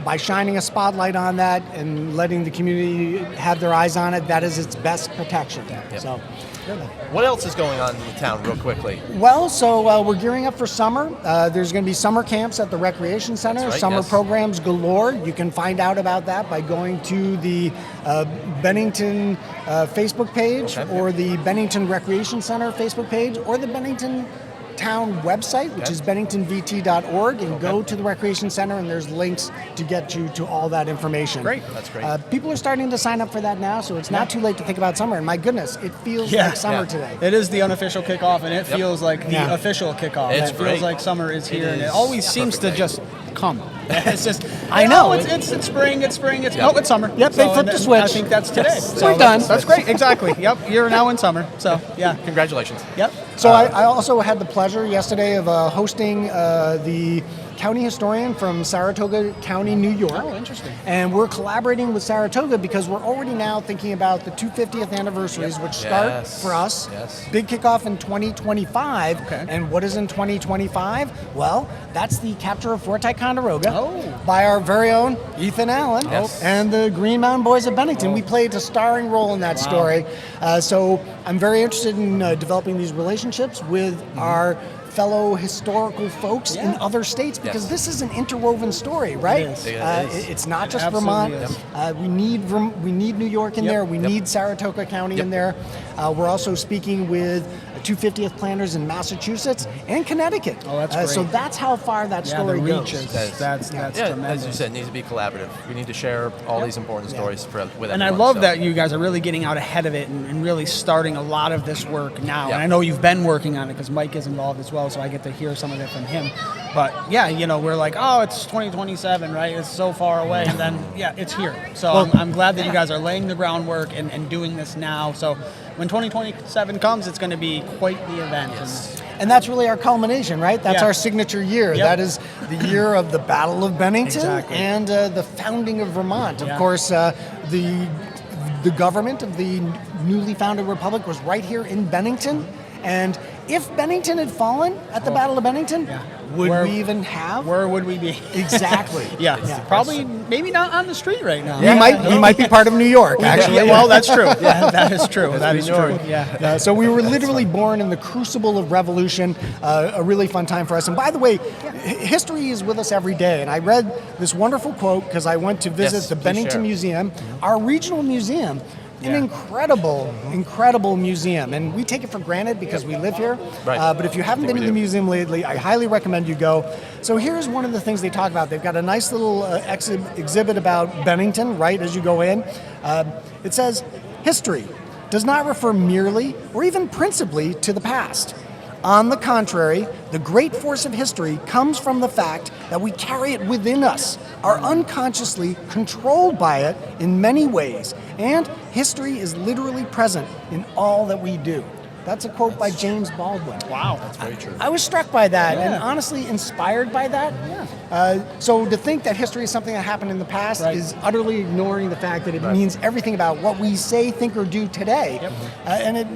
By shining a spotlight on that and letting the community have their eyes on it, that is its best protection. So, What else is going on in the town, real quickly? Well, so we're gearing up for summer. There's going to be summer camps at the Recreation Center, That's right, summer yes. programs galore. You can find out about that by going to the Bennington Facebook page, or the Bennington Recreation Center Facebook page, or the Bennington Town website, which is benningtonvt.org, and go to the Recreation Center, and there's links to get you to all that information. Great. That's great. People are starting to sign up for that now, so it's not too late to think about summer. And my goodness, it feels like summer today. It is the unofficial kickoff, and it feels like the official kickoff. It's it great. feels like summer is here, and it is always a seems to perfect day. just come. It's just, I know. It's spring, it's summer. Yep, they flipped the switch. I think that's today. Yes. So We're done. That's great, exactly. Yep, you're now in summer. So, yeah. Congratulations. Yep. So I also had the pleasure yesterday of hosting the county historian from Saratoga County, New York. Oh, interesting. And we're collaborating with Saratoga because we're already now thinking about the 250th anniversaries, which start for us. Yes. Big kickoff in 2025. Okay. And what is in 2025? Well, that's the capture of Fort Ticonderoga by our very own Ethan Allen and the Green Mountain Boys of Bennington. We played a starring role in that story. So I'm very interested in developing these relationships with our fellow historical folks in other states, because this is an interwoven story, right? It is. It's not just Absolutely Vermont. We need New York in there. We need Saratoga County in there. We're also speaking with 250th planners in Massachusetts and Connecticut. Oh, that's great. So that's how far that story the goes. reach is, that's tremendous. As you said, it needs to be collaborative. We need to share all these important stories with everyone. And I love that you guys are really getting out ahead of it and really starting a lot of this work now. Yeah. And I know you've been working on it because Mike is involved as well, so I get to hear some of it from him. But yeah, we're like, oh, it's 2027, right? It's so far away. And then, it's here. So I'm glad that you guys are laying the groundwork and doing this now. So when 2027 comes, it's going to be quite the event. And that's really our culmination, right? That's Yeah. our signature year. Yep. That is the year of the Battle of Bennington Exactly. and the founding of Vermont. Of Yeah. course, the government of the newly founded republic was right here in Bennington. And if Bennington had fallen at the Battle of Bennington, would we even have? Where would we be? Exactly. Probably maybe not on the street right now. We might be part of New York, actually. Yeah, well, that's true. Yeah, that is true. That is New true. York. Yeah. So we were literally born in the crucible of revolution, a really fun time for us. And by the way, history is with us every day. And I read this wonderful quote because I went to visit the please Bennington share. Museum, our regional museum. An incredible museum, and we take it for granted because we live here. Right. But if you haven't been to the museum lately, I highly recommend you go. So here's one of the things they talk about. They've got a nice little exhibit about Bennington right as you go in. It says, history does not refer merely or even principally to the past. On the contrary, the great force of history comes from the fact that we carry it within us, are unconsciously controlled by it in many ways, and history is literally present in all that we do. That's a quote by James Baldwin. Wow. That's very true. I was struck by that and honestly inspired by that. So to think that history is something that happened in the past is utterly ignoring the fact that it means everything about what we say, think, or do today. And it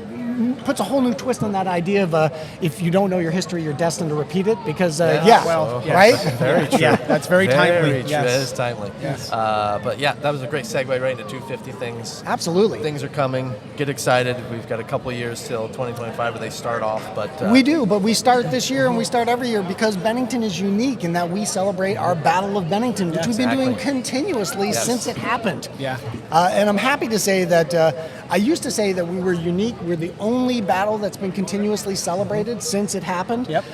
puts a whole new twist on that idea of if you don't know your history, you're destined to repeat it. Because right? Very true. Yeah, that's very timely. Very true. Yes. That is timely. Yes. But yeah, that was a great segue right into 250 things. Absolutely. Things are coming. Get excited. We've got a couple of years till 2025 where they start off. But We do, but we start this year and we start every year because Bennington is unique in that we celebrate our Battle of Bennington, which we've been doing continuously since it happened. Yeah. And I'm happy to say that I used to say that we were unique. We're the only battle that's been continuously celebrated since it happened. Yep.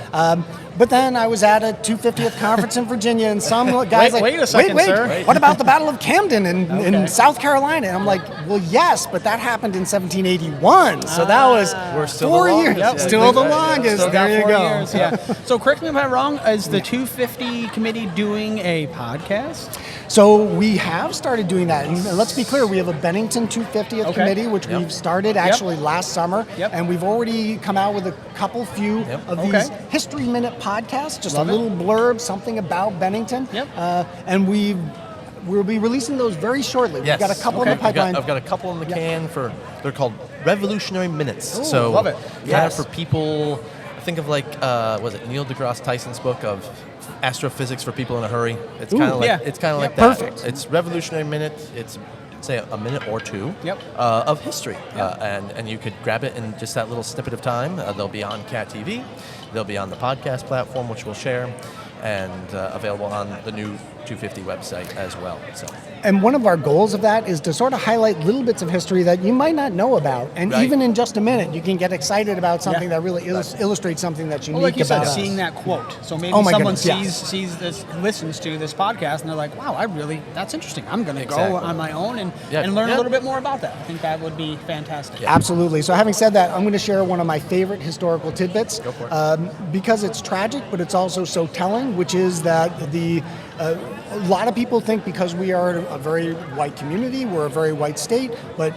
But then I was at a 250th conference in Virginia, and some guys Wait a second, sir. what about the Battle of Camden in South Carolina? And I'm like, well, yes, but that happened in 1781. So that was we're still 4 the years. longest. Still the longest. Still got there you 4 go. years, yeah. So correct me if I'm wrong, is the 250 committee doing a podcast? So we have started doing that. And let's be clear, we have a Bennington 250th committee, which we've started actually last summer. And we've already come out with a few of these History Minute podcasts, just a little blurb, something about Bennington. And we'll be releasing those very shortly. We've got a couple in the pipeline. I've got a couple in the can they're called Revolutionary Minutes. Ooh, so love it. Kind of for people, think of like, was it Neil deGrasse Tyson's book of astrophysics for people in a hurry? It's kind of like it's kind of like that. Perfect. It's Revolutionary Minute. It's say a minute or two Yep. Of history, and you could grab it in just that little snippet of time. They'll be on Cat TV, they'll be on the podcast platform, which we'll share, and available on the new 250 website as well. So. And one of our goals of that is to sort of highlight little bits of history that you might not know about. And Right. even in just a minute, you can get excited about something Yeah. that really illustrates something that's unique Well, like you said, about us. seeing that quote. So maybe Oh my someone goodness, sees this, listens to this podcast, and they're like, "Wow, that's interesting. I'm going to go Exactly. on my own and Yeah. learn Yeah. a little bit more about that." I think that would be fantastic. Absolutely. So having said that, I'm going to share one of my favorite historical tidbits. Go for it. Because it's tragic, but it's also so telling, which is that a lot of people think because we are a very white community, we're a very white state, but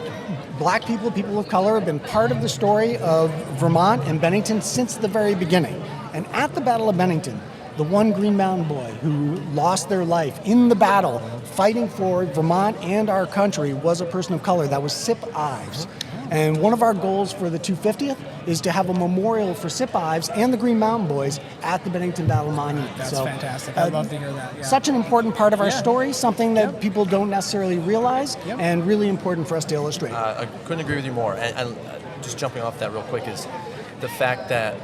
black people, people of color, have been part of the story of Vermont and Bennington since the very beginning. And at the Battle of Bennington, the one Green Mountain boy who lost their life in the battle fighting for Vermont and our country was a person of color. That was Sip Ives. And one of our goals for the 250th is to have a memorial for Sip Ives and the Green Mountain Boys at the Bennington Battle Monument. That's So, fantastic. I'd love to hear that. Yeah. Such an important part of our Yeah. story, something that people don't necessarily realize, Yep. and really important for us to illustrate. I couldn't agree with you more. And just jumping off that real quick is the fact that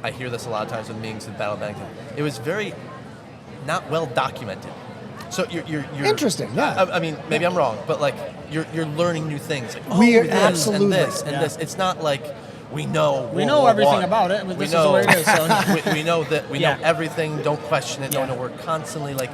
I hear this a lot of times in meetings at Battle of Bennington. It was very not well documented. So you're Interesting, yeah. I mean, maybe I'm wrong, but like you're learning new things. Like, We are this absolutely, and this and yeah. this. It's not like we know. We World know War everything I. about it, but We this is know, the way it is, so- we know that we Yeah. know everything. Don't question it. Yeah. No, we're constantly like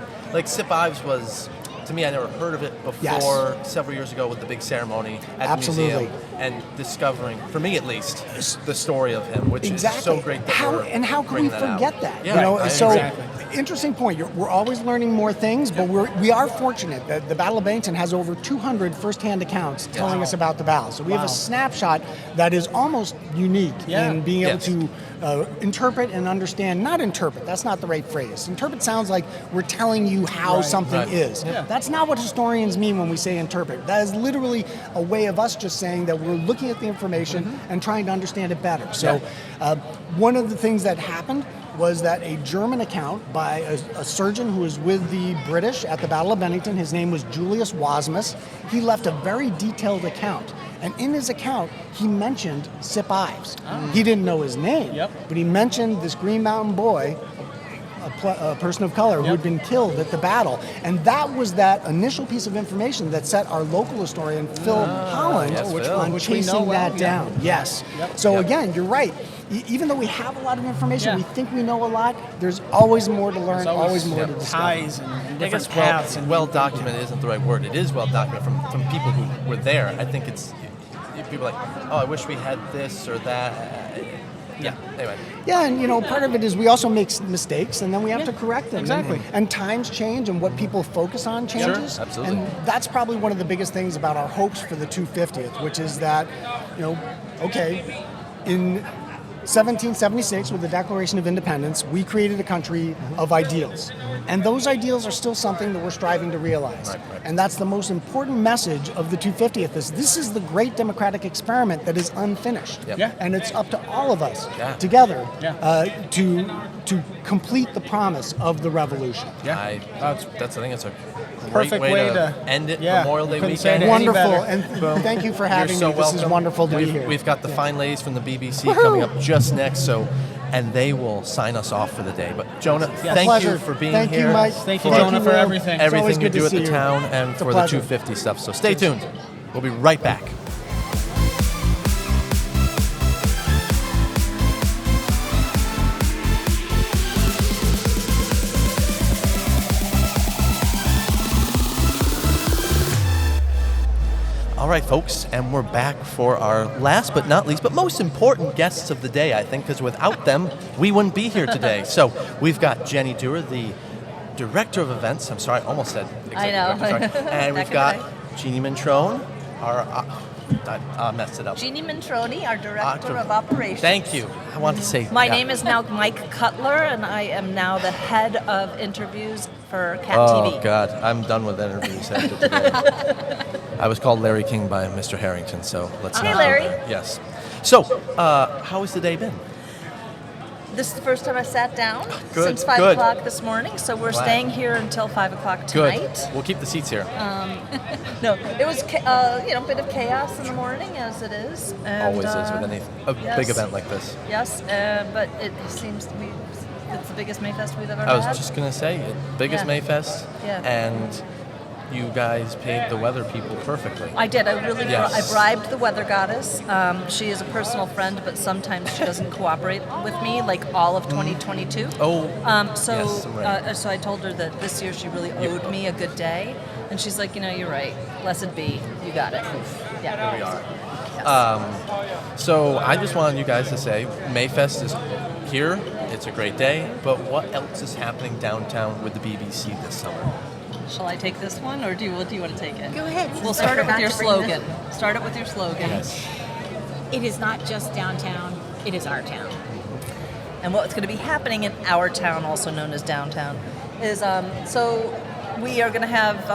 Sip Ives was. To me, I never heard of it before. Yes. Several years ago with the big ceremony at Absolutely. the museum, and discovering, for me at least, the story of him, which Exactly. is so great. That how we're and how can we bringing that out. forget that? Yeah, you know, right. so Exactly. interesting point. We're always learning more things, but we are fortunate that the Battle of Bennington has over 200 firsthand accounts telling us about the battle. So we have Wow. a snapshot that is almost unique Yeah. in being able Yes. to interpret and understand. Not interpret. That's not the right phrase. Interpret sounds like we're telling you how Right. something Right. is. Yeah. That's not what historians mean when we say interpret. That is literally a way of us just saying that we're looking at the information and trying to understand it better. So one of the things that happened was that a German account by a surgeon who was with the British at the Battle of Bennington, his name was Julius Wasmus, he left a very detailed account. And in his account, he mentioned Sip Ives. He didn't know his name, Yep. but he mentioned this Green Mountain boy, a person of color who had been killed at the battle. And that was that initial piece of information that set our local historian, Phil Holland, yes, Phil. on Which we know chasing well, that yeah. down. Yes. Yep. So Yep. again, you're right. Even though we have a lot of information, Yeah. we think we know a lot, there's always more to learn, There's always more to yeah, discover. ties and I different guess paths. and well documented isn't the right word. It is well documented from people who were there. I think it's people are like, oh, I wish we had this or that. Yeah. Anyway. Yeah, and you know, part of it is we also make mistakes, and then we have to correct them. exactly. And times change, and what people focus on changes. absolutely. And that's probably one of the biggest things about our hopes for the 250th, which is that, you know, okay, in 1776, with the Declaration of Independence, we created a country of ideals. And those ideals are still something that we're striving to realize. Right. And that's the most important message of the 250th is this is the great democratic experiment that is unfinished. Yep. Yeah. And it's up to all of us Yeah. together Yeah. to complete the promise of the revolution. Yeah. I think it's a great Perfect way, way to to- end it. yeah, Memorial Day couldn't say weekend. it any Wonderful. better. And thank you for having You're so me. This is welcome. wonderful to be We've- here. We've got the fine ladies from the BBC coming up just next, and they will sign us off for the day. But Jonah, thank Pleasure. you for being Thank here. you, Mike. Thank you, for Jonah, for Will. everything. It's always everything you good to do at see the you. town and It's a for the pleasure. 250 stuff. So stay tuned. We'll be right back. All right, folks, and we're back for our last but not least, but most important guests of the day, I think, because without them, we wouldn't be here today. So we've got Jenny Dewar, the Director of Events. I'm sorry, I almost said Executive I know. Director, sorry. And we've got Jeannie Mantrone, our, I messed it up. Jeannie Mantroni, our Director Director. of Operations. Thank you. I wanted to say My yeah. name is now Mike Cutler, and I am now the head of interviews for Cat Oh, TV. God, I'm done with interviews after today. I was called Larry King by Mr. Harrington, so let's Hey, not. Larry. Yes. So, how has the day been? This is the first time I sat down Good, since 5 good. o'clock this morning, so we're Glad. staying here until 5 o'clock Good. tonight. We'll keep the seats here. No, it was a bit of chaos in the morning, as it is. And, Always is with a big event like this. Yes, but it seems to be it's the biggest Mayfest we've ever I was had. just gonna say, biggest Yeah. Mayfest, Yeah. and you guys paid the weather people perfectly. I did. I really Yes. I bribed the weather goddess. She is a personal friend, but sometimes she doesn't cooperate with me, like all of 2022. Oh. So yes, right. so I told her that this year she really owed me a good day, and she's like, you're right. Blessed be, you got it. Yeah. Here we are. So I just wanted you guys to say, Mayfest is here. It's a great day. But what else is happening downtown with the BBC this summer? Shall I take this one, or do you want to take it? Go ahead. We'll since I start it with forgot your to bring slogan. this. Start it with your slogan. It is not just downtown, it is our town. And what's going to be happening in our town, also known as downtown, is so we are going to have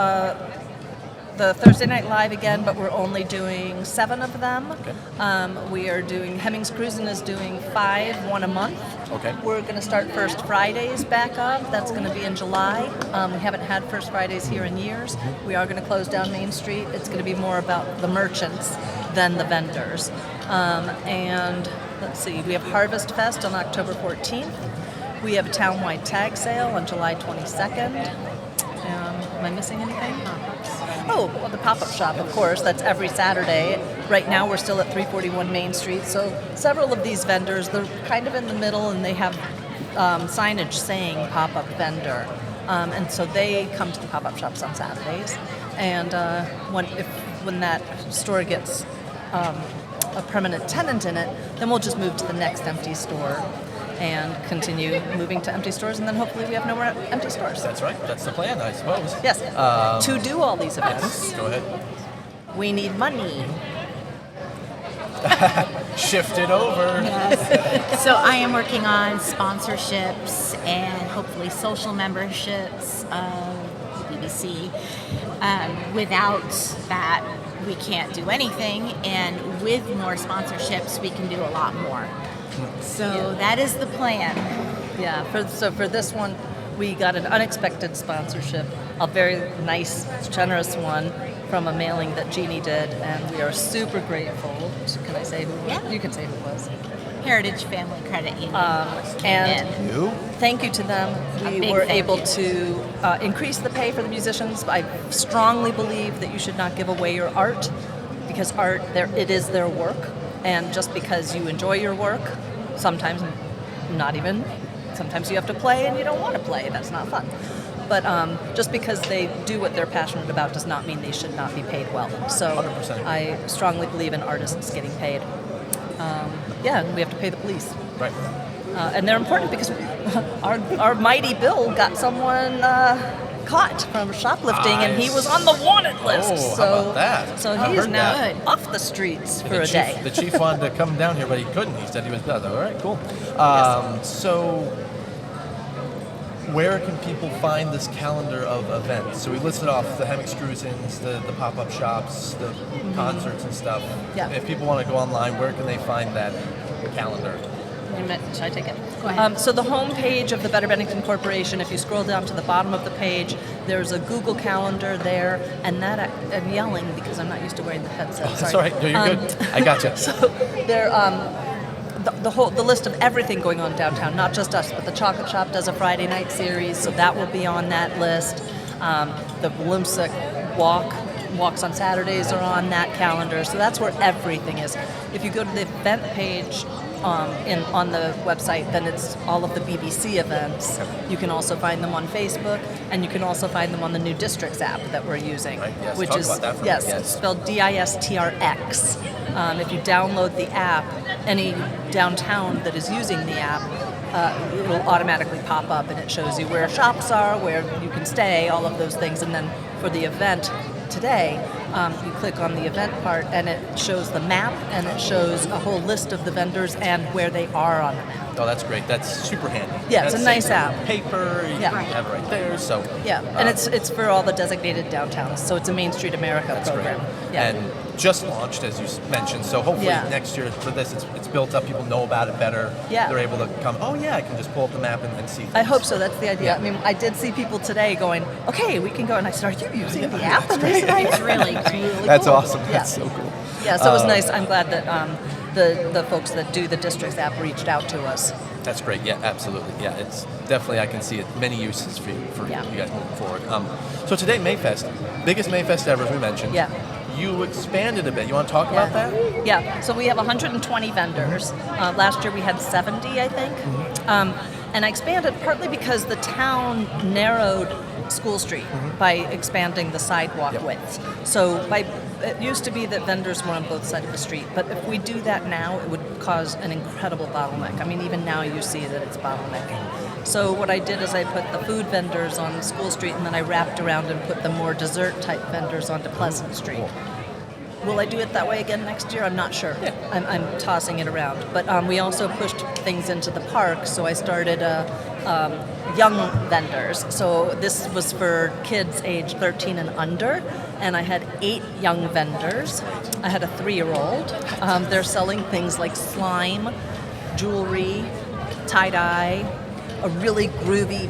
the Thursday Night Live again, but we're only doing 7 of them. Okay. We are doing, Hemmings Cruisin' is doing 5, one a month. Okay. We're going to start First Fridays back up. That's going to be in July. We haven't had First Fridays here in years. We are going to close down Main Street. It's going to be more about the merchants than the vendors. And let's see, we have Harvest Fest on October 14th. We have a townwide tag sale on July 22nd. Am I missing anything? Oh, well, the pop-up shop, of course. That's every Saturday. Right now, we're still at 341 Main Street. So several of these vendors, they're kind of in the middle, and they have signage saying pop-up vendor. And so they come to the pop-up shops on Saturdays. And when that store gets a permanent tenant in it, then we'll just move to the next empty store and continue moving to empty stores, and then hopefully we have no more empty stores. That's right. That's the plan, I suppose. Yes. To do all these events, Go ahead. we need money. Shift it over. Yes. So I am working on sponsorships and hopefully social memberships of the BBC. Without that, we can't do anything, and with more sponsorships, we can do a lot more. So that is the plan. Yeah. For this one, we got an unexpected sponsorship, a very nice, generous one from a mailing that Jeannie did, and we are super grateful. Can I say who? Yeah. You can say who it was. Heritage Family Credit Union. And thank you to them. We were able to increase the pay for the musicians. I strongly believe that you should not give away your art, because art, it is their work. And just because you enjoy your work, sometimes not even, sometimes you have to play and you don't want to play. That's not fun. But just because they do what they're passionate about does not mean they should not be paid well. So 100%. I strongly believe in artists getting paid. And we have to pay the police. Right. And they're important because our mighty Bill got someone caught from shoplifting, and he was on the wanted list. Oh, so, how about that? So I he is heard now that. off the streets for a chief, day. The chief wanted to come down here, but he couldn't. He said he was done. All right, cool. So where can people find this calendar of events? So we listed off the Hemmings Cruisins, the pop-up shops, the concerts and stuff. Yeah. If people want to go online, where can they find that calendar? Should I take it? Go ahead. So the homepage of the Better Bennington Corporation, if you scroll down to the bottom of the page, there's a Google Calendar there, and that I'm yelling because I'm not used to wearing the headset. That's Sorry. all right. No, you're good. I gotcha. So there, the list of everything going on downtown, not just us, but the Chocolate Shop does a Friday night series, so that will be on that list. The Bloomsic walks on Saturdays are on that calendar, so that's where everything is. If you go to the event page on the website, then it's all of the BBC events. You can also find them on Facebook, and you can also find them on the New Districts app that we're using, Right, yes. which Talk is about that for a yes, minute. it's spelled DISTRX. If you download the app, any downtown that is using the app, it will automatically pop up, and it shows you where shops are, where you can stay, all of those things. And then for the event today, you click on the event part and it shows the map and it shows a whole list of the vendors and where they are on the map. Oh, that's great. That's super handy. Yeah, it's That a nice saves app. Paper, you have it right there. So Yeah, and it's for all the designated downtowns, so it's a Main Street America program. Yeah. And just launched, as you mentioned. So hopefully Yeah. next year for this, it's built up. People know about it better. Yeah. They're able to come. Oh yeah, I can just pull up the map and see. I hope so. That's the idea. Yeah. I mean, I did see people today going, "Okay, we can go," and I said, "Are you using the app?" And great. they said, "It's really That's cool." awesome. Yeah. That's so cool. Yeah, so it was nice. I'm glad that the folks that do the districts app reached out to us. That's great. Yeah, absolutely. Yeah, it's definitely, I can see it. Many uses for you, you guys moving forward. So today, Mayfest, biggest Mayfest ever, as we mentioned. Yeah. You expanded a bit. You want to talk about that? Yeah, so we have 120 vendors. Last year we had 70, I think. And I expanded partly because the town narrowed School Street by expanding the sidewalk width. So it used to be that vendors were on both sides of the street, but if we do that now, it would cause an incredible bottleneck. I mean, even now you see that it's bottlenecking. So what I did is I put the food vendors on School Street, and then I wrapped around and put the more dessert-type vendors onto Pleasant Street. Will I do it that way again next year? I'm not sure. I'm tossing it around. But we also pushed things into the park, so I started young vendors. So this was for kids age 13 and under, and I had 8 young vendors. I had a 3-year-old. They're selling things like slime, jewelry, tie-dye, a really groovy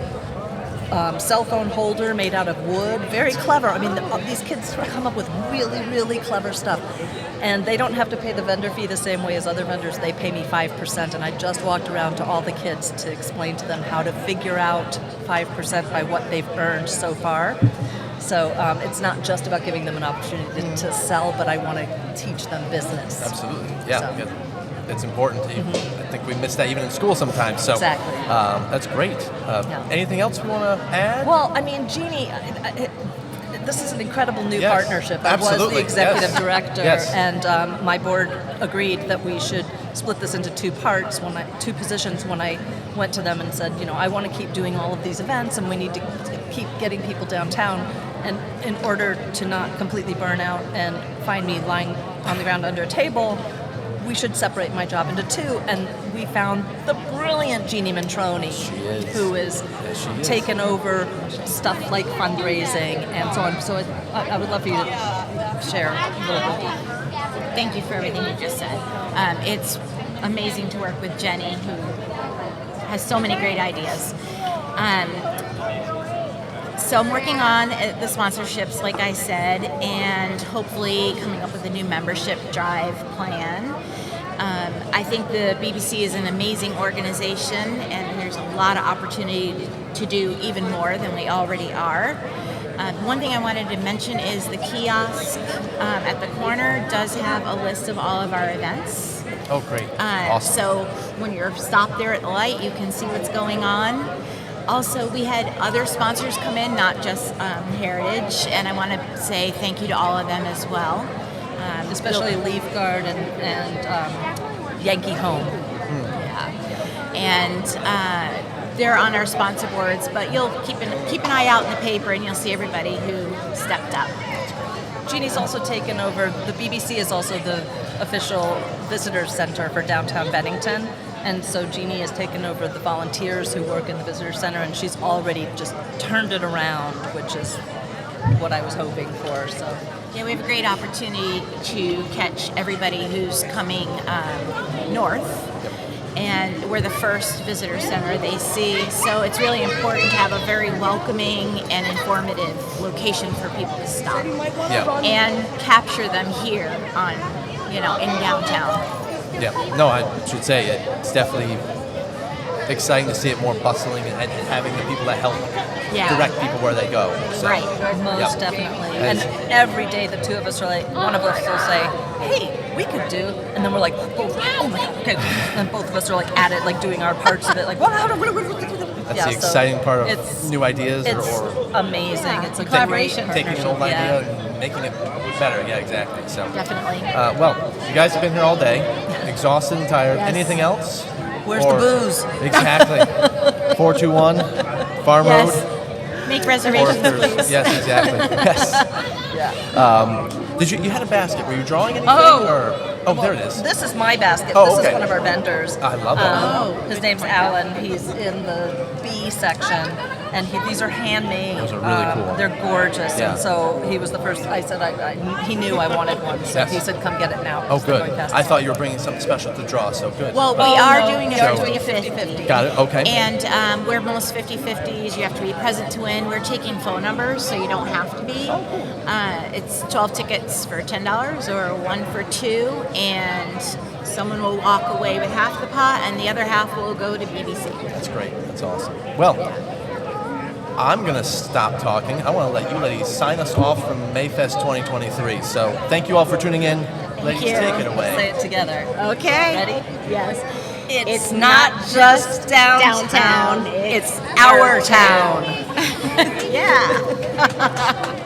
cell phone holder made out of wood. Very clever. I mean, these kids come up with really, really clever stuff. And they don't have to pay the vendor fee the same way as other vendors. They pay me 5%. And I just walked around to all the kids to explain to them how to figure out 5% by what they've earned so far. So it's not just about giving them an opportunity to sell, but I want to teach them business. Absolutely. Yeah. Good. It's important. I think we miss that even in school sometimes. So Exactly. That's great. Anything else we want to add? Well, I mean, Jeannie, this is an incredible new Yes, partnership. I was absolutely, the executive yes. director, Yes. and my board agreed that we should split this into 2 parts. Two positions. When I went to them and said, I want to keep doing all of these events, and we need to keep getting people downtown. And in order to not completely burn out and find me lying on the ground under a table, we should separate my job into 2, and we found the brilliant Jeannie Mantroni, who is taken over stuff like fundraising and so on. So I would love for you to share a little bit. Thank you for everything you just said. It's amazing to work with Jenny, who has so many great ideas. So I'm working on the sponsorships, like I said, and hopefully coming up with a new membership drive plan. I think the BBC is an amazing organization, and there's a lot of opportunity to do even more than we already are. One thing I wanted to mention is the kiosk at the corner does have a list of all of our events. Oh, great. Awesome. So when you're stopped there at the light, you can see what's going on. Also, we had other sponsors come in, not just Heritage, and I want to say thank you to all of them as well. Especially Leaf Guard and Yankee Home. Yeah. And they're on our sponsor boards, but you'll keep an eye out in the paper and you'll see everybody who stepped up. Jeannie's also taken over, the BBC is also the official visitor center for downtown Bennington. And so Jeannie has taken over the volunteers who work in the visitor center, and she's already just turned it around, which is what I was hoping for. So yeah, we have a great opportunity to catch everybody who's coming north. And we're the first visitor center they see. So it's really important to have a very welcoming and informative location for people to stop. And capture them here on, in downtown. Yeah, no, I should say it's definitely exciting to see it more bustling and having the people that help direct people where they go. So, Most definitely. And every day the 2 of us are like, one of us will say, hey, we could do, and then we're like, oh my God, okay. And both of us are like at it, like doing our parts of it, like, wow. That's the exciting part of new ideas. It's amazing. It's a collaboration. Taking an old idea and making it better. Yeah, exactly. So definitely. Well, you guys have been here all day, exhausted and tired. Anything else? Where's the booze? Exactly. 421 Farm Road. Make Make reservations, Or if there's- please. Yes, exactly. Yes. Did you had a basket? Were you drawing anything? There it is. This is my basket. Oh, This okay. is one of our vendors. I love that. His name's Alan. He's in the B section, and these are handmade. Those are really cool. They're gorgeous, Yeah. and so he was the first. I said he knew I wanted one, so Yes. he said, "Come get it now." Oh, It's going good. past I the thought you were bringing something special to draw, so good. Well, we Oh, are no, doing a we are 50-50. Got it, okay. And we're most 50-50s. You have to be present to win. We're taking phone numbers, so you don't have to be. It's 12 tickets for $10 or 1 for 2, and someone will walk away with half the pot, and the other half will go to BBC. That's great. That's awesome. Well, I'm going to stop talking. I want to let you ladies sign us off from Mayfest 2023. So thank you all for tuning in. Ladies, you. take it away. Say it together. Okay. Ready? Yes. It's not just downtown. It's our town. Yeah.